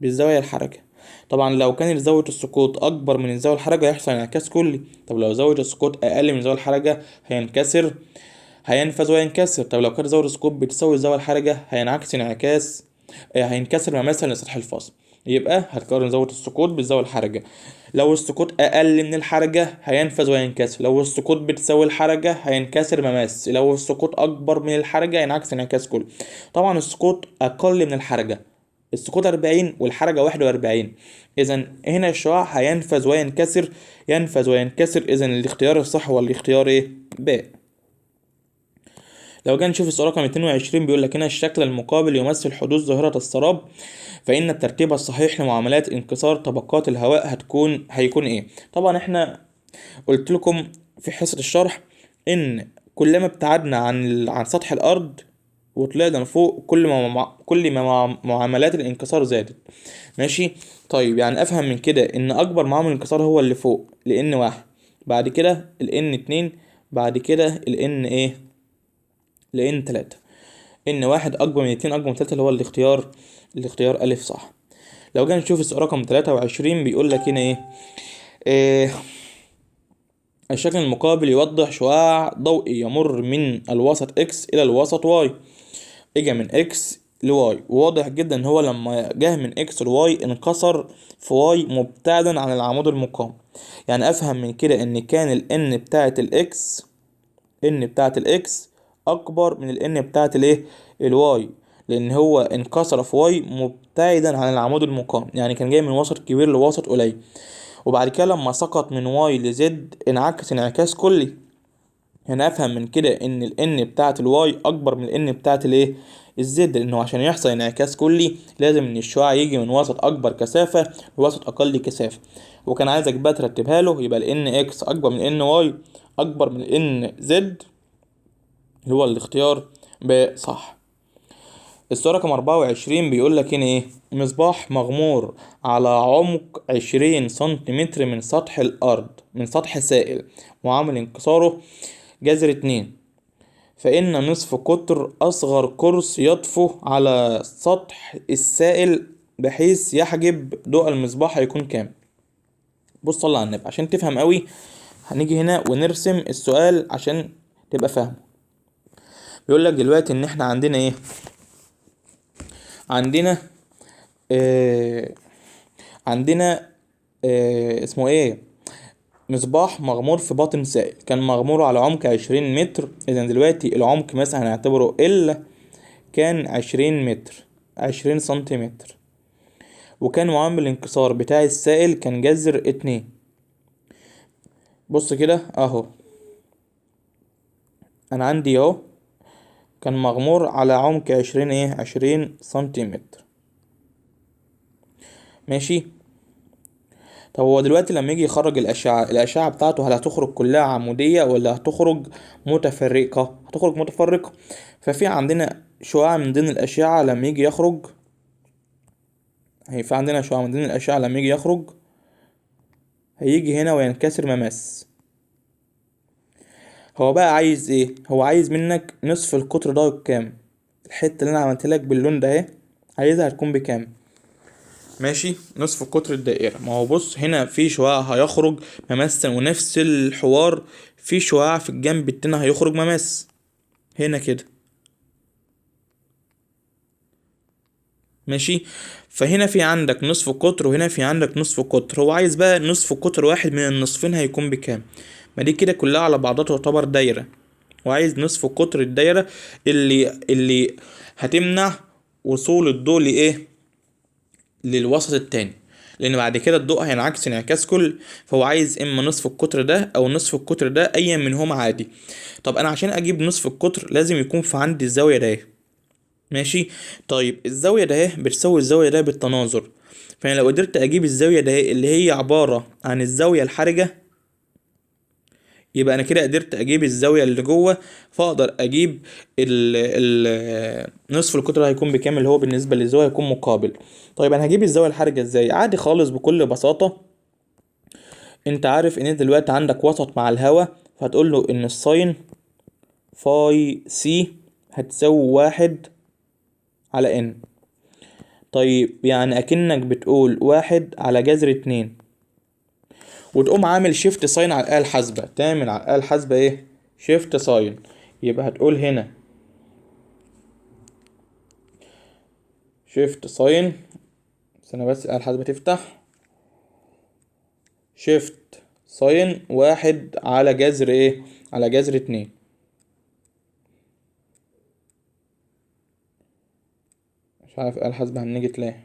بالزاوية الحرجة. طبعا لو كان زاوية السقوط اكبر من الزاوية الحرجة هيحصل انعكاس كلي. طب لو زاوية السقوط اقل من الزاوية الحرجة هينفذ وينكسر. طب لو كانت زاوية السقوط بتساوي الزاوية الحرجة هينعكس انعكاس هينكسر مماثل لسطح الفصل. يبقى هتقارن زاوية السقوط بالزاوية الحرجة. لو السقوط أقل من الحرجة هينفذ وينكسر. لو السقوط بتساوي الحرجة هينكسر مماس. لو السقوط أكبر من الحرجة ينعكس انعكاس كلي. طبعا السقوط أقل من الحرجة، السقوط 40 والحرجة 41. إذا هنا الشعاع هينفذ وينكسر، إذا الاختيار الصح هو الاختيار إيه؟ ب. لو جينا نشوف السؤال رقم 22 بيقول لك هنا الشكل المقابل يمثل حدوث ظاهرة السراب، فإن الترتيب الصحيح لمعاملات انكسار طبقات الهواء هيكون إيه؟ طبعا إحنا قلت لكم في حصة الشرح إن كلما ابتعدنا عن سطح الأرض وطلعنا لفوق كل ما معاملات الانكسار زادت. ماشي. طيب يعني أفهم من كده إن أكبر معامل انكسار هو اللي فوق لN1، بعد كده الN2، بعد كده الN إيه؟ لN3. N1 أكبر من 2 أكبر من 3 اللي هو الاختيار ألف صح. لو جينا نشوف السؤال رقم 23 بيقول لك هنا إيه الشكل المقابل يوضح شعاع ضوئي يمر من الوسط X إلى الوسط Y، إجا من X لواي. واضح جدا إن هو لما جه من X لواي انكسر في Y مبتعدا عن العمود المقام. يعني أفهم من كده إن كان ال N بتاعت ال X أكبر من ال N بتاعت الواي، لأن هو انكسر في واي مبتعدا عن العمود المقام، يعني كان جاي من وسط كبير لوسط قليل. وبعد كده لما سقط من واي لزد انعكس انعكاس كلي. هنا افهم من كده ان الان بتاعت الواي اكبر من الان بتاعت الايه الزد، لانه عشان يحصل انعكاس كلي لازم ان الشعاع يجي من وسط اكبر كثافه لوسط اقل كثافه. وكان عايزك بقى ترتبها له، يبقى الان اكس اكبر من الان واي اكبر من الان زد، اللي هو الاختيار ب صح. السؤال رقم 24 بيقول لك هنا ايه؟ مصباح مغمور على عمق 20 سنتيمتر من سطح الأرض، من سطح سائل، وعامل انكساره جذر 2، فإن نصف قطر أصغر قرص يطفو على سطح السائل بحيث يحجب ضوء المصباح هيكون كام؟ بص صلى على النبي عشان تفهم قوي. هنيجي هنا ونرسم السؤال عشان تبقى فاهم. بيقول لك دلوقتي ان احنا عندنا ايه؟ عندنا آه عندنا اسمه ايه؟ مصباح مغمور في باطن سائل، كان مغمور على عمق 20 متر. اذا دلوقتي العمق مثلا هنعتبره ال كان 20 متر، 20 سنتيمتر، وكان معامل الانكسار بتاع السائل كان جذر 2. بص كده اهو، انا عندي اهو كان مغمور على عمق 20 سنتيمتر. ماشي. طب هو دلوقتي لما يجي يخرج الأشعة بتاعته هل هتخرج كلها عمودية ولا هتخرج متفرقة؟ هتخرج متفرقة. ففي عندنا شعاع من ضمن الأشعة لما يجي يخرج، في عندنا شعاع من ضمن الأشعة لما يجي يخرج هيجي هنا وينكسر مماس. هو بقى عايز ايه؟ هو عايز منك نصف القطر ده بكام؟ الحتة اللي انا عملت لك باللون ده اهي عايزها هتكون بكام؟ ماشي. نصف قطر الدائرة. ما هو بص هنا في شعاع هيخرج مماس، ونفس الحوار في شعاع في الجنب التاني هيخرج مماس هنا كده. ماشي. فهنا في عندك نصف قطر وهنا في عندك نصف قطر. هو عايز بقى نصف قطر واحد من النصفين هيكون بكام؟ ما دي كده كلها على بعضها تعتبر دايرة، وعايز نصف قطر الدايرة اللي هتمنع وصول الضوء لإيه؟ للوسط التاني، لان بعد كده الضوء هينعكس انعكاس كل. فهو عايز اما نصف القطر ده او نصف القطر ده، اي منهما عادي. طب انا عشان اجيب نصف القطر لازم يكون في عندي الزاويه ده. ماشي. طيب الزاويه ده بتساوي الزاويه ده بالتناظر. فانا لو قدرت اجيب الزاويه ده اللي هي عباره عن الزاويه الحرجه، يبقى انا كده قدرت اجيب الزاويه اللي جوه، فاقدر اجيب نصف القطر هيكون بكام اللي هو بالنسبه للزاويه هيكون مقابل. طيب انا هجيب الزاويه الحرجه ازاي؟ عادي خالص بكل بساطه. انت عارف ان انت دلوقتي عندك وسط مع الهواء، فهتقول له ان الساين فاي سي هتساوي 1/n. طيب يعني اكنك بتقول 1/2، وتقوم عامل شيفت ساين على الآلة الحاسبة، تعمل على الآلة الحاسبة ايه؟ شيفت ساين. يبقى هتقول هنا شيفت ساين، استنى بس الآلة الحاسبة تفتح. شيفت ساين 1/جذر ايه؟ على جذر 2. مش عارف الآلة الحاسبة هنيجي تلاقي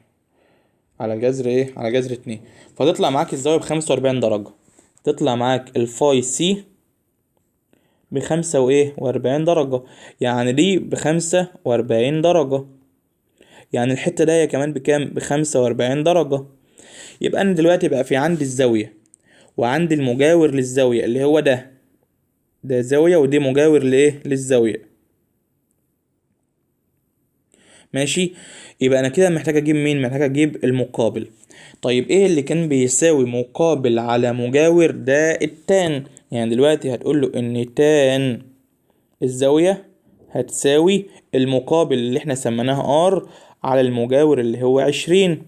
على جذر ايه؟ على جذر 2. فتطلع معاك الزاوية ب45 درجة. تطلع معاك الفاي سي ب45 درجة، يعني دي ب45 درجة، يعني الحتة دي كمان بكام؟ ب45 درجة. يبقى انا دلوقتي بقى في عندي الزاوية وعندي المجاور للزاوية اللي هو ده زاوية، ودي مجاور لايه؟ للزاوية. ماشي. يبقى انا كده محتاج اجيب مين؟ محتاج اجيب المقابل. طيب ايه اللي كان بيساوي مقابل على مجاور؟ ده التان. يعني دلوقتي هتقول له ان تان الزاوية هتساوي المقابل اللي احنا سميناه ار على المجاور اللي هو 20.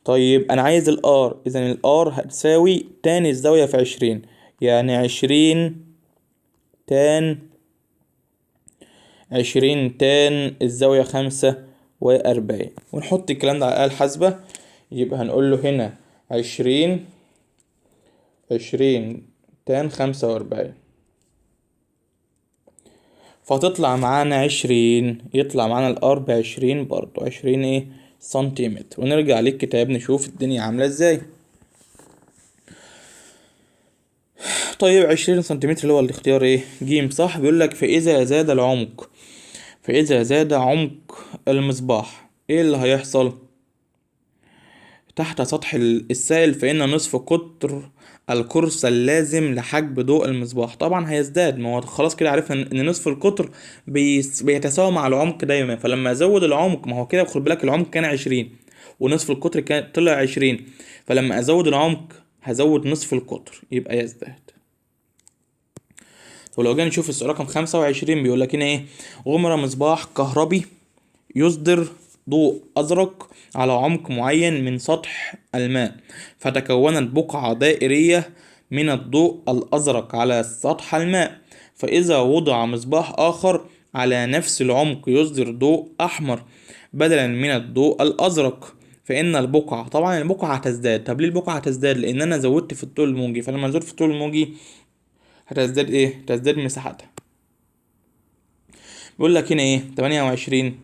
طيب انا عايز الار، اذا الار هتساوي تان الزاوية في 20، يعني 20 تان الزاوية 45. ونحط الكلام ده على الآلة الحاسبة. يبقى هنقول له هنا 20 تان 45، فتطلع معانا 20. يطلع معانا الار ب20 برضو، 20 ايه؟ سنتيمتر. ونرجع للكتاب نشوف الدنيا عاملة ازاي. طيب 20 سنتيمتر اللي هو الاختيار ايه جيم صح. بيقولك فإذا زاد عمق المصباح ايه اللي هيحصل تحت سطح السائل، فإن نصف قطر القرص اللازم لحجب ضوء المصباح طبعا هيزداد. ما هو خلاص كده عرفنا ان نصف القطر بيتساوى مع العمق دايما، فلما ازود العمق ما هو كده خد بالك العمق كان 20 ونصف القطر كان طلع 20، فلما ازود العمق هزود نصف القطر يبقى يزداد. ولو جينا نشوف السؤال رقم 25 بيقول لك هنا ايه، غمر مصباح كهربي يصدر ضوء أزرق على عمق معين من سطح الماء، فتكونت بقعة دائرية من الضوء الأزرق على سطح الماء، فإذا وضع مصباح آخر على نفس العمق يصدر ضوء أحمر بدلا من الضوء الأزرق، فإن البقعة طبعا البقعة هتزداد. طب ليه البقعة هتزداد؟ لأن أنا زودت في الطول الموجي، فلما زودت في الطول الموجي هتزداد إيه؟ هتزداد مساحتها. بيقول لك هنا إيه 28،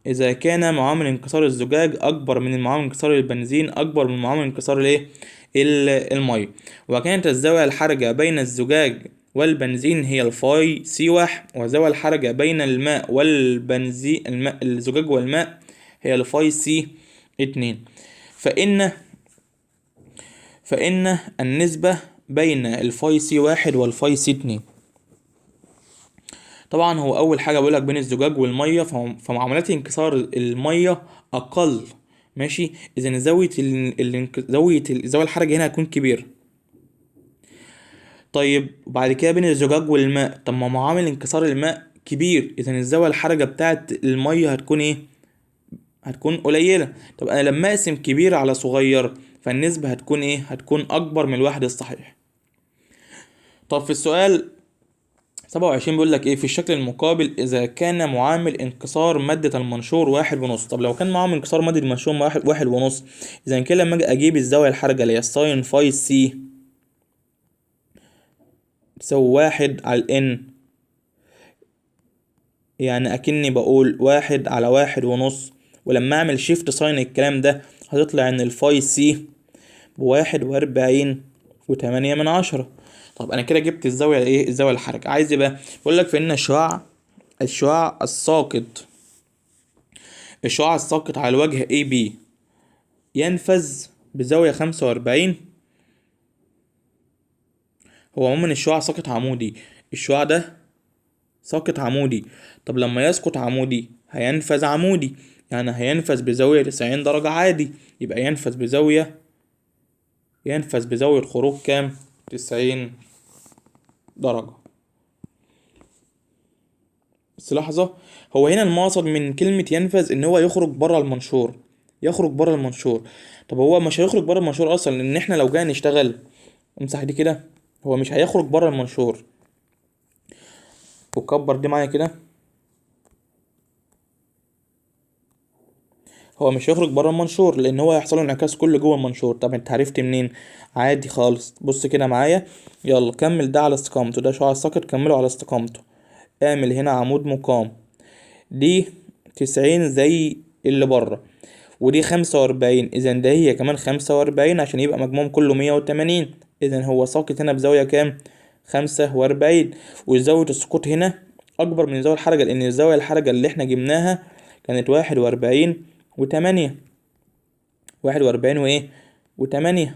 إذا كان معامل انكسار الزجاج أكبر من معامل انكسار البنزين أكبر من معامل انكسار المية، وكانت الزاوية الحرجة بين الزجاج والبنزين هي الفاي سي واحد، والزاوية الحرجة بين الماء والبنزين الزجاج والماء هي الفاي سي اتنين، فإن النسبة بين الفاي سي واحد والفاي سي اتنين. طبعا هو اول حاجه بيقولك بين الزجاج والميه، فمعاملات انكسار الميه اقل ماشي، اذا زاويه الحركه هنا هتكون كبيره. طيب وبعد كده بين الزجاج والماء، طب ما معامل انكسار الماء كبير، اذا الزاويه الحركه بتاعت الميه هتكون ايه؟ هتكون قليله. طب انا لما اقسم كبير على صغير فالنسبه هتكون ايه؟ هتكون اكبر من الواحد الصحيح. طب في السؤال 27 بيقول لك ايه، في الشكل المقابل اذا كان معامل انكسار مادة المنشور 1.5. طب لو كان معامل انكسار مادة المنشور 1.5، اذا كده لما اجي اجيب الزاوية الحرجة اللي هي الساين فاي سي تساوي 1/n، يعني اكني بقول 1/1.5، ولما اعمل شيفت ساين الكلام ده هتطلع ان الفاي سي ب41.8. طب انا كده جبت الزاوية ايه؟ الزاوية الحرجة. عايز ايه بقى؟ بيقول لك فان الشعاع الساقط على الوجه AB ينفذ بزاوية 45. هو عموما الشعاع ساقط عمودي، الشعاع ده ساقط عمودي. طب لما يسقط عمودي هينفذ عمودي، يعني هينفذ بزاوية 90 درجة عادي، يبقى ينفذ بزاوية خروج كام؟ 90 درجة. بس لحظة، هو هنا المقصد من كلمة ينفذ ان هو يخرج بره المنشور، يخرج بره المنشور. طب هو مش هيخرج بره المنشور اصلا، لان احنا لو جاي نشتغل امسح دي كده، هو مش هيخرج بره المنشور. وكبر دي معايا كده، هو مش هيخرج بره المنشور لان هو هيحصل له انعكاس كله جوه المنشور. طب انت عرفت منين؟ عادي خالص، بص كده معايا، يلا كمل ده على استقامته، ده شعاع ساقط كمله على استقامته، اعمل هنا عمود مقام، دي 90 زي اللي بره، ودي 45، اذا ده هي كمان 45 عشان يبقى مجموعهم كله 180، اذا هو ساقط هنا بزاوية كام؟ 45. وزاوية السقوط هنا اكبر من زاوية الحركة، لان الزاوية الحركة اللي احنا جبناها كانت 41.8، 41 وايه و8.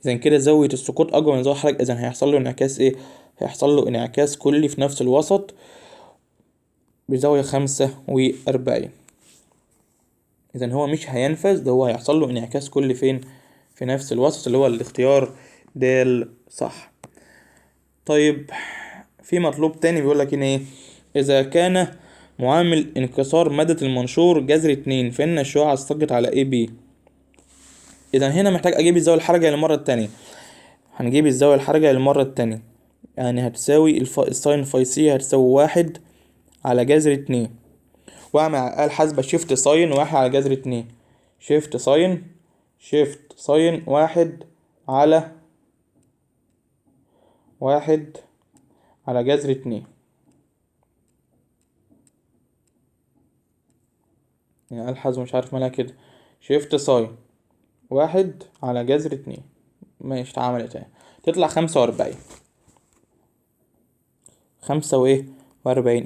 اذا كده زاوية السقوط اكبر من زاوية الحركة، اذا هيحصل له انعكاس ايه؟ هيحصل له انعكاس كلي في نفس الوسط بزاوية 45. اذا هو مش هينفذ، ده هو هيحصل له انعكاس كلي فين؟ في نفس الوسط، اللي هو الاختيار د صح. طيب في مطلوب تاني بيقول لك هنا ايه، اذا كان معامل انكسار مادة المنشور جذر 2 فإن الشعاع الساقط على AB. إذا هنا محتاج أجيب الزاوية الحرجة للمرة التانية، هنجيب الزاوية الحرجة للمرة التانية، يعني هتساوي الساين فاي سي هتساوي 1/2، وأعمل على الآلة الحاسبة شيفت ساين 1/2، شيفت ساين 1/2. يعني الآلة الحاسبة مش عارف مالها كده، شيفت ساين 1/2. ماشي اتعملت اهي، تطلع 45.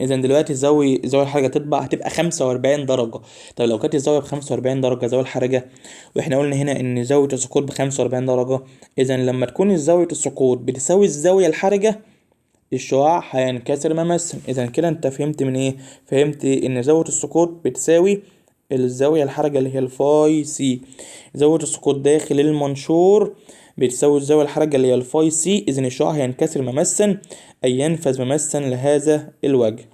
اذا دلوقتي زاوية الحركة هتبقى 45 درجة. طب لو كانت الزاوية ب45 درجة زاوية الحركة، واحنا قلنا هنا ان زاوية السقوط ب45 درجة، اذا لما تكون زاوية السقوط بتساوي الزاوية الحرجة الشعاع هينكسر مماثل. اذا كده انت فهمت من ايه؟ فهمت ان زاوية السقوط بتساوي الزاوية الحرجة اللي هي الفاي سي. زاوية السقوط داخل المنشور بتساوي الزاوية الحرجة اللي هي الفاي سي. اذا الشعاع هينكسر مماثل اي ينفذ مماثل لهذا الوجه.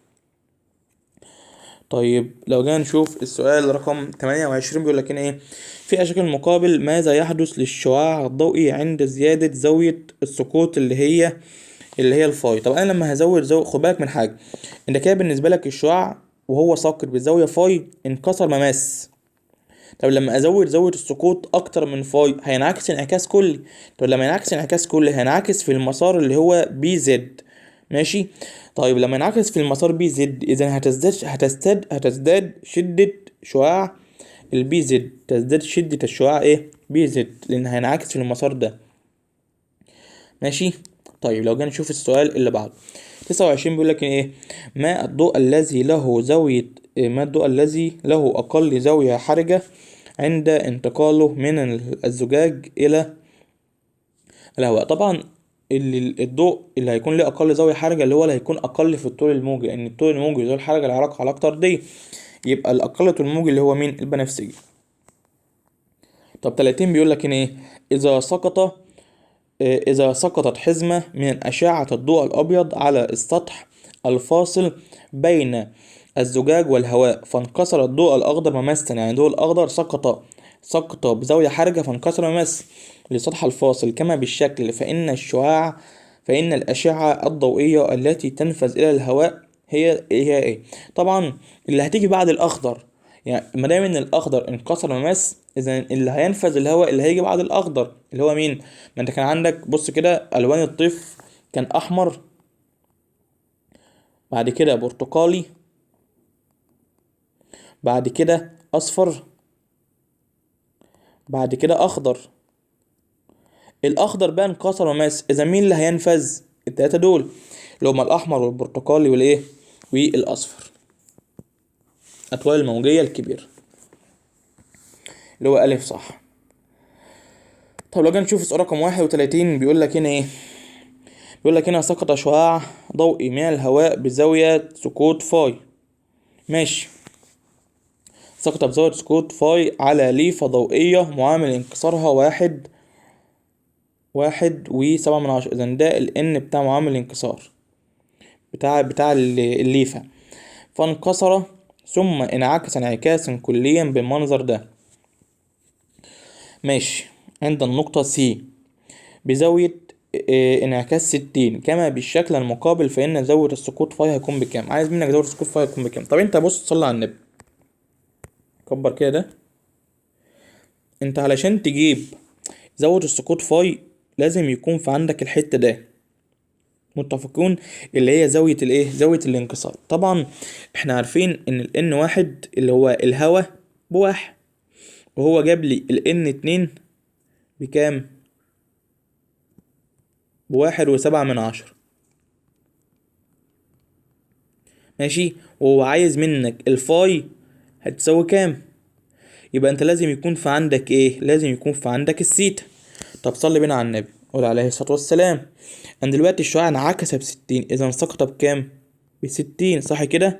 طيب لو جينا نشوف السؤال رقم 28 بيقول لك هنا ايه؟ في اشكال المقابل ماذا يحدث للشعاع الضوئي عند زيادة زاوية السقوط اللي هي الفاي؟ طب انا لما هزود خد بالك من حاجه، انت كده بالنسبه لك الشعاع وهو ساقط بزاويه فاي انكسر مماس. طب لما ازود زاويه السقوط اكتر من فاي هينعكس انعكاس كلي. طب لما ينعكس انعكاس كلي هينعكس في المسار اللي هو بي زد. ماشي. طيب لما ينعكس في المسار بي زد اذا هتزداد شده شعاع البي زد، تزداد شده الشعاع ايه بي زد، لان هينعكس في المسار ده. ماشي. طيب لو جينا نشوف السؤال اللي بعده 29 بيقول لك ايه؟ ما الضوء الذي له اقل زاوية حرجة عند انتقاله من الزجاج الى الهواء؟ طبعا الضوء اللي هيكون له اقل زاوية حرجة اللي هو اللي هيكون اقل في الطول الموجي، لان الطول الموجي ذو الحركة العلاقة طردية، يبقى الاقل طول الموجي اللي هو مين؟ البنفسجي. طب 30 بيقول لك ايه؟ إذا سقطت حزمة من أشعة الضوء الأبيض على السطح الفاصل بين الزجاج والهواء فانكسر الضوء الأخضر مماسا، يعني الضوء الأخضر سقط بزاوية حرجة فانكسر مماس للسطح الفاصل كما بالشكل، فإن الأشعة الضوئية التي تنفذ إلى الهواء هي إيه؟ طبعا اللي هتيجي بعد الأخضر، يعني ما دام ان الاخضر انكسر مماس اذا اللي هينفذ الهواء اللي هيجي بعد الاخضر اللي هو مين؟ ما انت كان عندك بص كده الوان الطيف كان احمر، بعد كده برتقالي، بعد كده اصفر، بعد كده اخضر. الاخضر بقى انكسر مماس، اذا مين اللي هينفذ؟ التلاتة دول اللي هما الاحمر والبرتقالي والايه والاصفر، اطوال الموجية الكبيرة اللي هو الف صح. طب لو جينا نشوف السؤال رقم 31 بيقول لك هنا ايه؟ بيقول لك هنا سقط شعاع ضوئي من الهواء بزاوية سقوط فاي. ماشي. سقط بزاوية سقوط فاي على ليفة ضوئية معامل انكسارها 1.7. إذا ده ال N بتاع معامل الانكسار بتاع الليفة، فانكسر ثم انعكس انعكاسا كليا بالمنظر ده. ماشي. عند النقطة C بزاوية انعكاس 60 كما بالشكل المقابل، فإن زاوية السقوط فاي هيكون بكام؟ عايز منك زاوية السقوط فاي هيكون بكام؟ طب انت بص صلي على النبي، كبر كده ده. انت علشان تجيب زاوية السقوط فاي لازم يكون في عندك الحتة ده، متفقون؟ اللي هي زاوية الايه؟ زاوية الانكسار. طبعا احنا عارفين ان ال N1 اللي هو الهوا بواحد، وهو جاب لي ال N2 بكام؟ ب1.7. ماشي. وهو عايز منك الفاي هتساوي كام؟ يبقى انت لازم يكون في عندك ايه؟ لازم يكون في عندك السيتا. طب صلي بينا على النبي قول عليه الصلاة والسلام. انا دلوقتي الشعاع انعكس ب60 اذا سقط بكام؟ ب60 صح كده؟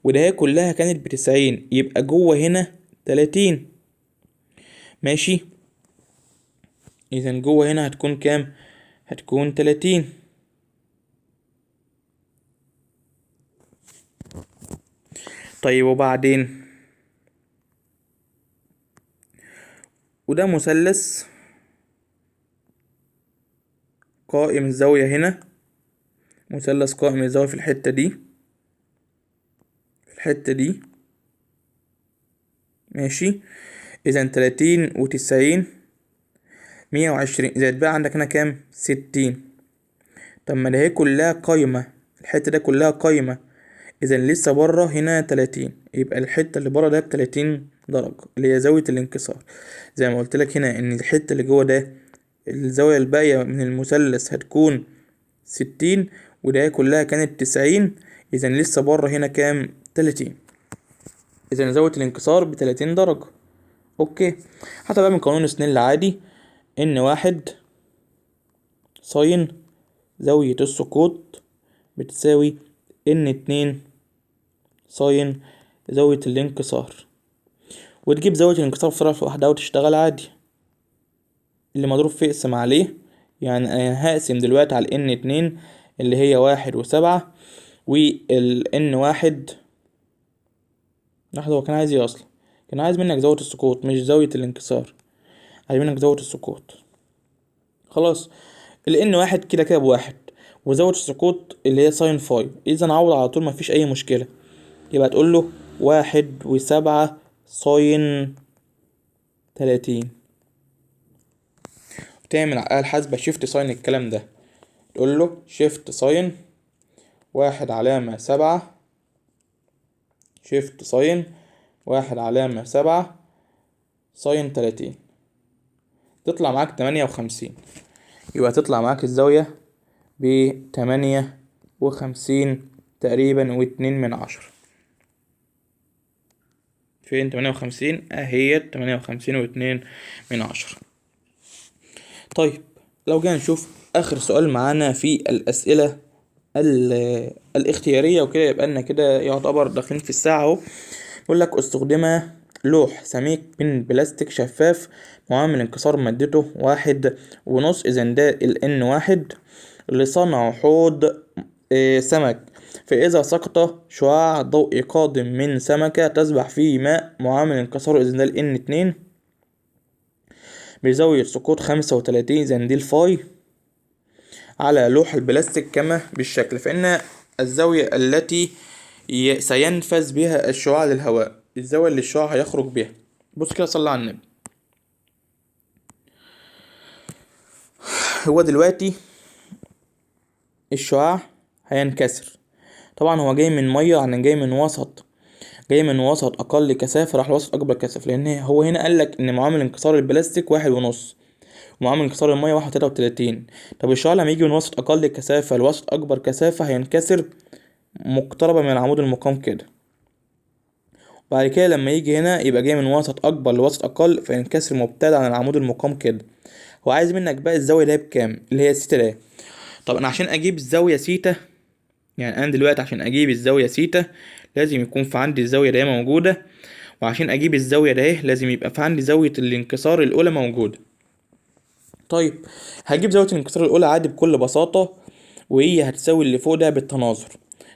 وده هي كلها كانت ب90 يبقى جوه هنا 30. ماشي. اذا جوه هنا هتكون كام؟ هتكون 30. طيب وبعدين وده مثلث قائم الزاوية هنا، مثلث قائم الزاوية في الحتة دي، في الحتة دي. ماشي. اذا 30 و90 120 زائد بقى عندك هنا كام؟ 60. طب ما ده هي كلها قايمة، الحتة ده كلها قايمة، اذا لسه بره هنا 30 يبقى الحتة اللي بره ده ب30 درجة اللي هي زاوية الانكسار. زي ما قلت لك هنا ان الحتة اللي جوه ده الزاوية الباقية من المثلث هتكون 60، وده كلها كانت 90، اذا لسه بره هنا كام؟ 30. اذا زاوية الانكسار ب30 درجة. اوكي. حتى بقى من قانون سنيل عادي، ان واحد ساين زاوية السقوط بتساوي ان 2 ساين زاوية الانكسار، وتجيب زاوية الانكسار بسرعة واحدة وتشتغل عادي. اللي مضروب فيه اقسم عليه، يعني انا هقسم دلوقتي على ان 2 اللي هي 1 و7، والان 1. لحظة، هو كان عايز ايه اصلا؟ كان عايز منك زاوية السقوط مش زاوية الانكسار، عايز منك زاوية السقوط. خلاص، الان 1 كده كده ب1، وزاوية السقوط اللي هي ساين 5، اذا نعوض على طول مفيش اي مشكلة. يبقى تقول له 1 و7 ساين 30. تعمل على الآلة الحاسبة شيفت ساين الكلام ده، تقول له شيفت ساين 1 علامة 7، شيفت ساين 1 علامة 7 ساين 30، تطلع معاك 58. يبقى تطلع معاك الزاوية ب58 تقريبا و2 من 10. فين 58؟ اهي 58 و2 من 10. طيب، لو جينا نشوف اخر سؤال معانا في الاسئلة الاختيارية وكده، يبقى لنا كده يعتبر داخلين في الساعة اهو. يقول لك استخدم لوح سميك من بلاستيك شفاف معامل انكسار مادته 1.5، إذا ده الN 1 لصنع حوض سمك. فإذا سقط شعاع ضوئي قادم من سمكة تسبح في ماء معامل انكساره إذا ده الN 2 بزاوية سقوط 35، إذا دي الفاي على لوح البلاستيك كما بالشكل، فإن الزاوية التي سينفذ بها الشعاع للهواء، الزاوية اللي الشعاع هيخرج بيها. بص كده، صلى على النبي. هو دلوقتي الشعاع هينكسر، طبعا هو جاي من مية، يعني جاي من وسط أقل كثافة راح لوسط أكبر كثافة، لأن هو هنا قالك إن معامل انكسار البلاستيك 1.5، ومعامل انكسار المية 1.33. طب الشعاع لما يجي من وسط أقل كثافة لوسط أكبر كثافة هينكسر مقتربة من العمود المقام كده. بعد كده لما يجي هنا يبقى جاي من وسط اكبر لوسط اقل فينكسر مبتعد عن العمود المقام كده. هو عايز منك بقى الزاويه ده بكام، اللي هي سيتا ده. طب انا عشان اجيب الزاويه سيتا، يعني انا دلوقتي عشان اجيب الزاويه سيتا لازم يكون في عندي الزاويه ده موجوده، وعشان اجيب الزاويه ده لازم يبقى في عندي زاويه الانكسار الاولى موجوده. طيب، هجيب زاويه الانكسار الاولى عادي بكل بساطه، وهي هتساوي اللي فوق ده بالتناظر.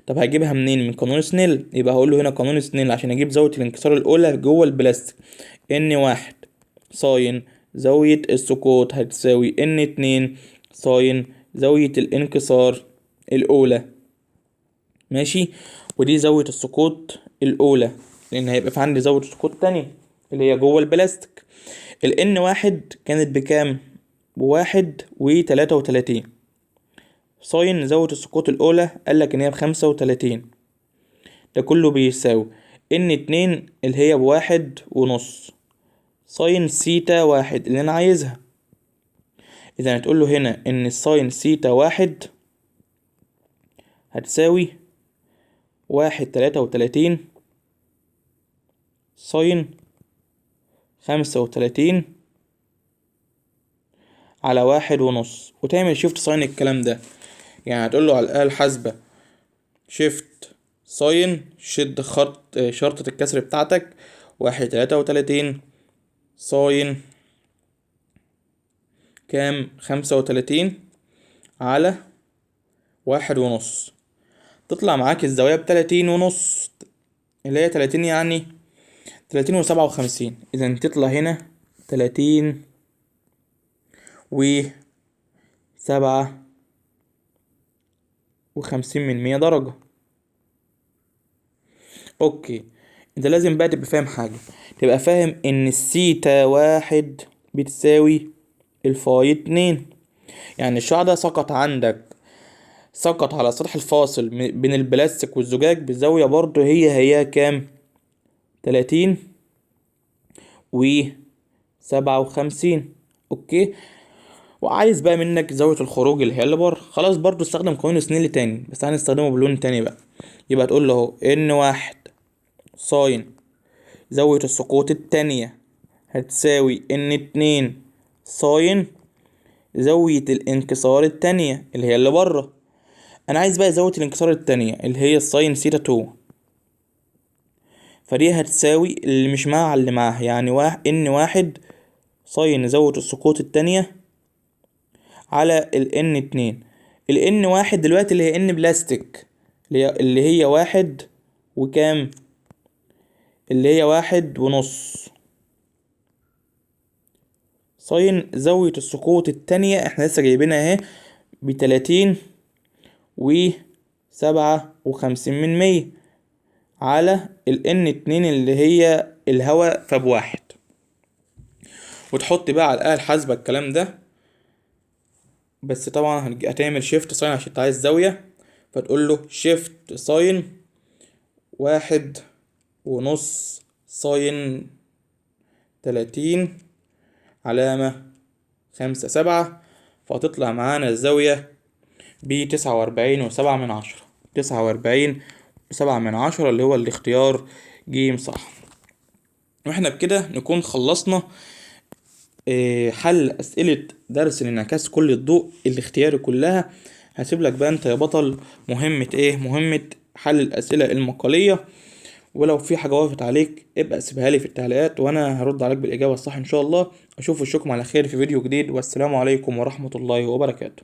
طب هجيبها منين؟ من قانون سنيل. يبقى هقول له هنا قانون سنيل عشان اجيب زاويه الانكسار الاولى جوه البلاستيك، ان 1 ساين زاويه السقوط هتساوي ان 2 ساين زاويه الانكسار الاولى. ماشي، ودي زاويه السقوط الاولى، لان هيبقى في عندي زاويه سقوط تانية اللي هي جوه البلاستيك. الان 1 كانت بكام؟ ب1.33. ساين زاوية السقوط الأولى قالك إن هي ب35، ده كله بيساوي إن 2 اللي هي ب1.5 ساين سيتا 1 اللي أنا عايزها. إذا هتقول له هنا إن الساين سيتا 1 هتساوي 1.33 ساين 35 على 1.5، وتعمل شيفت ساين الكلام ده. يعني هتقول له على الآلة الحاسبة شيفت ساين، شد خط شرطة الكسر بتاعتك 1.33 ساين كام؟ 35 على 1.5، تطلع معاك الزاوية ب30.5، اللي هي 30 يعني 30 و57. إذا تطلع هنا 30 و57 من 100 درجة. اوكي، انت لازم بقى تبقى فاهم حاجة، تبقى فاهم ان السيتا 1 بتساوي الفاي 2. يعني الشعاع ده سقط على سطح الفاصل بين البلاستيك والزجاج بزاوية برضه هي كام؟ 30 و57. اوكي. وعايز بقى منك زاوية الخروج اللي هي اللي بره. خلاص برضو استخدم قانون سنيل تاني، بس هنستخدمه بلون تاني بقى. يبقى تقول له اهو n1 ساين زاوية السقوط التانية هتساوي n2 ساين زاوية الانكسار التانية اللي هي اللي بره. انا عايز بقى زاوية الانكسار التانية اللي هي الساين سيتا 2، فدي هتساوي اللي مش مع اللي معاها، يعني n1 ساين زاوية السقوط التانية على n2. n1 دلوقتي اللي هي n بلاستيك، اللي هي واحد وكام، اللي هي 1.5 ساين زاوية السقوط التانية احنا لسه جايبينها اهي ب30.57 على n2 اللي هي الهواء فبواحد. وتحط بقى على الآلة الحاسبة الكلام ده، بس طبعا هتعمل شيفت ساين عشان انت عايز زاوية، فتقول له شيفت ساين 1.5 ساين 30 علامة 5.7، فهتطلع معانا الزاوية ب49.7، 49.7 اللي هو الاختيار ج صح. واحنا بكده نكون خلصنا حل أسئلة درس الانعكاس كل الضوء الاختياري كلها. هسيب لك بقى انت يا بطل مهمة حل الأسئلة المقالية، ولو في حاجة وقفت عليك ابقى سيبها لي في التعليقات وانا هرد عليك بالإجابة الصح ان شاء الله. اشوف وشكم على خير في فيديو جديد، والسلام عليكم ورحمة الله وبركاته.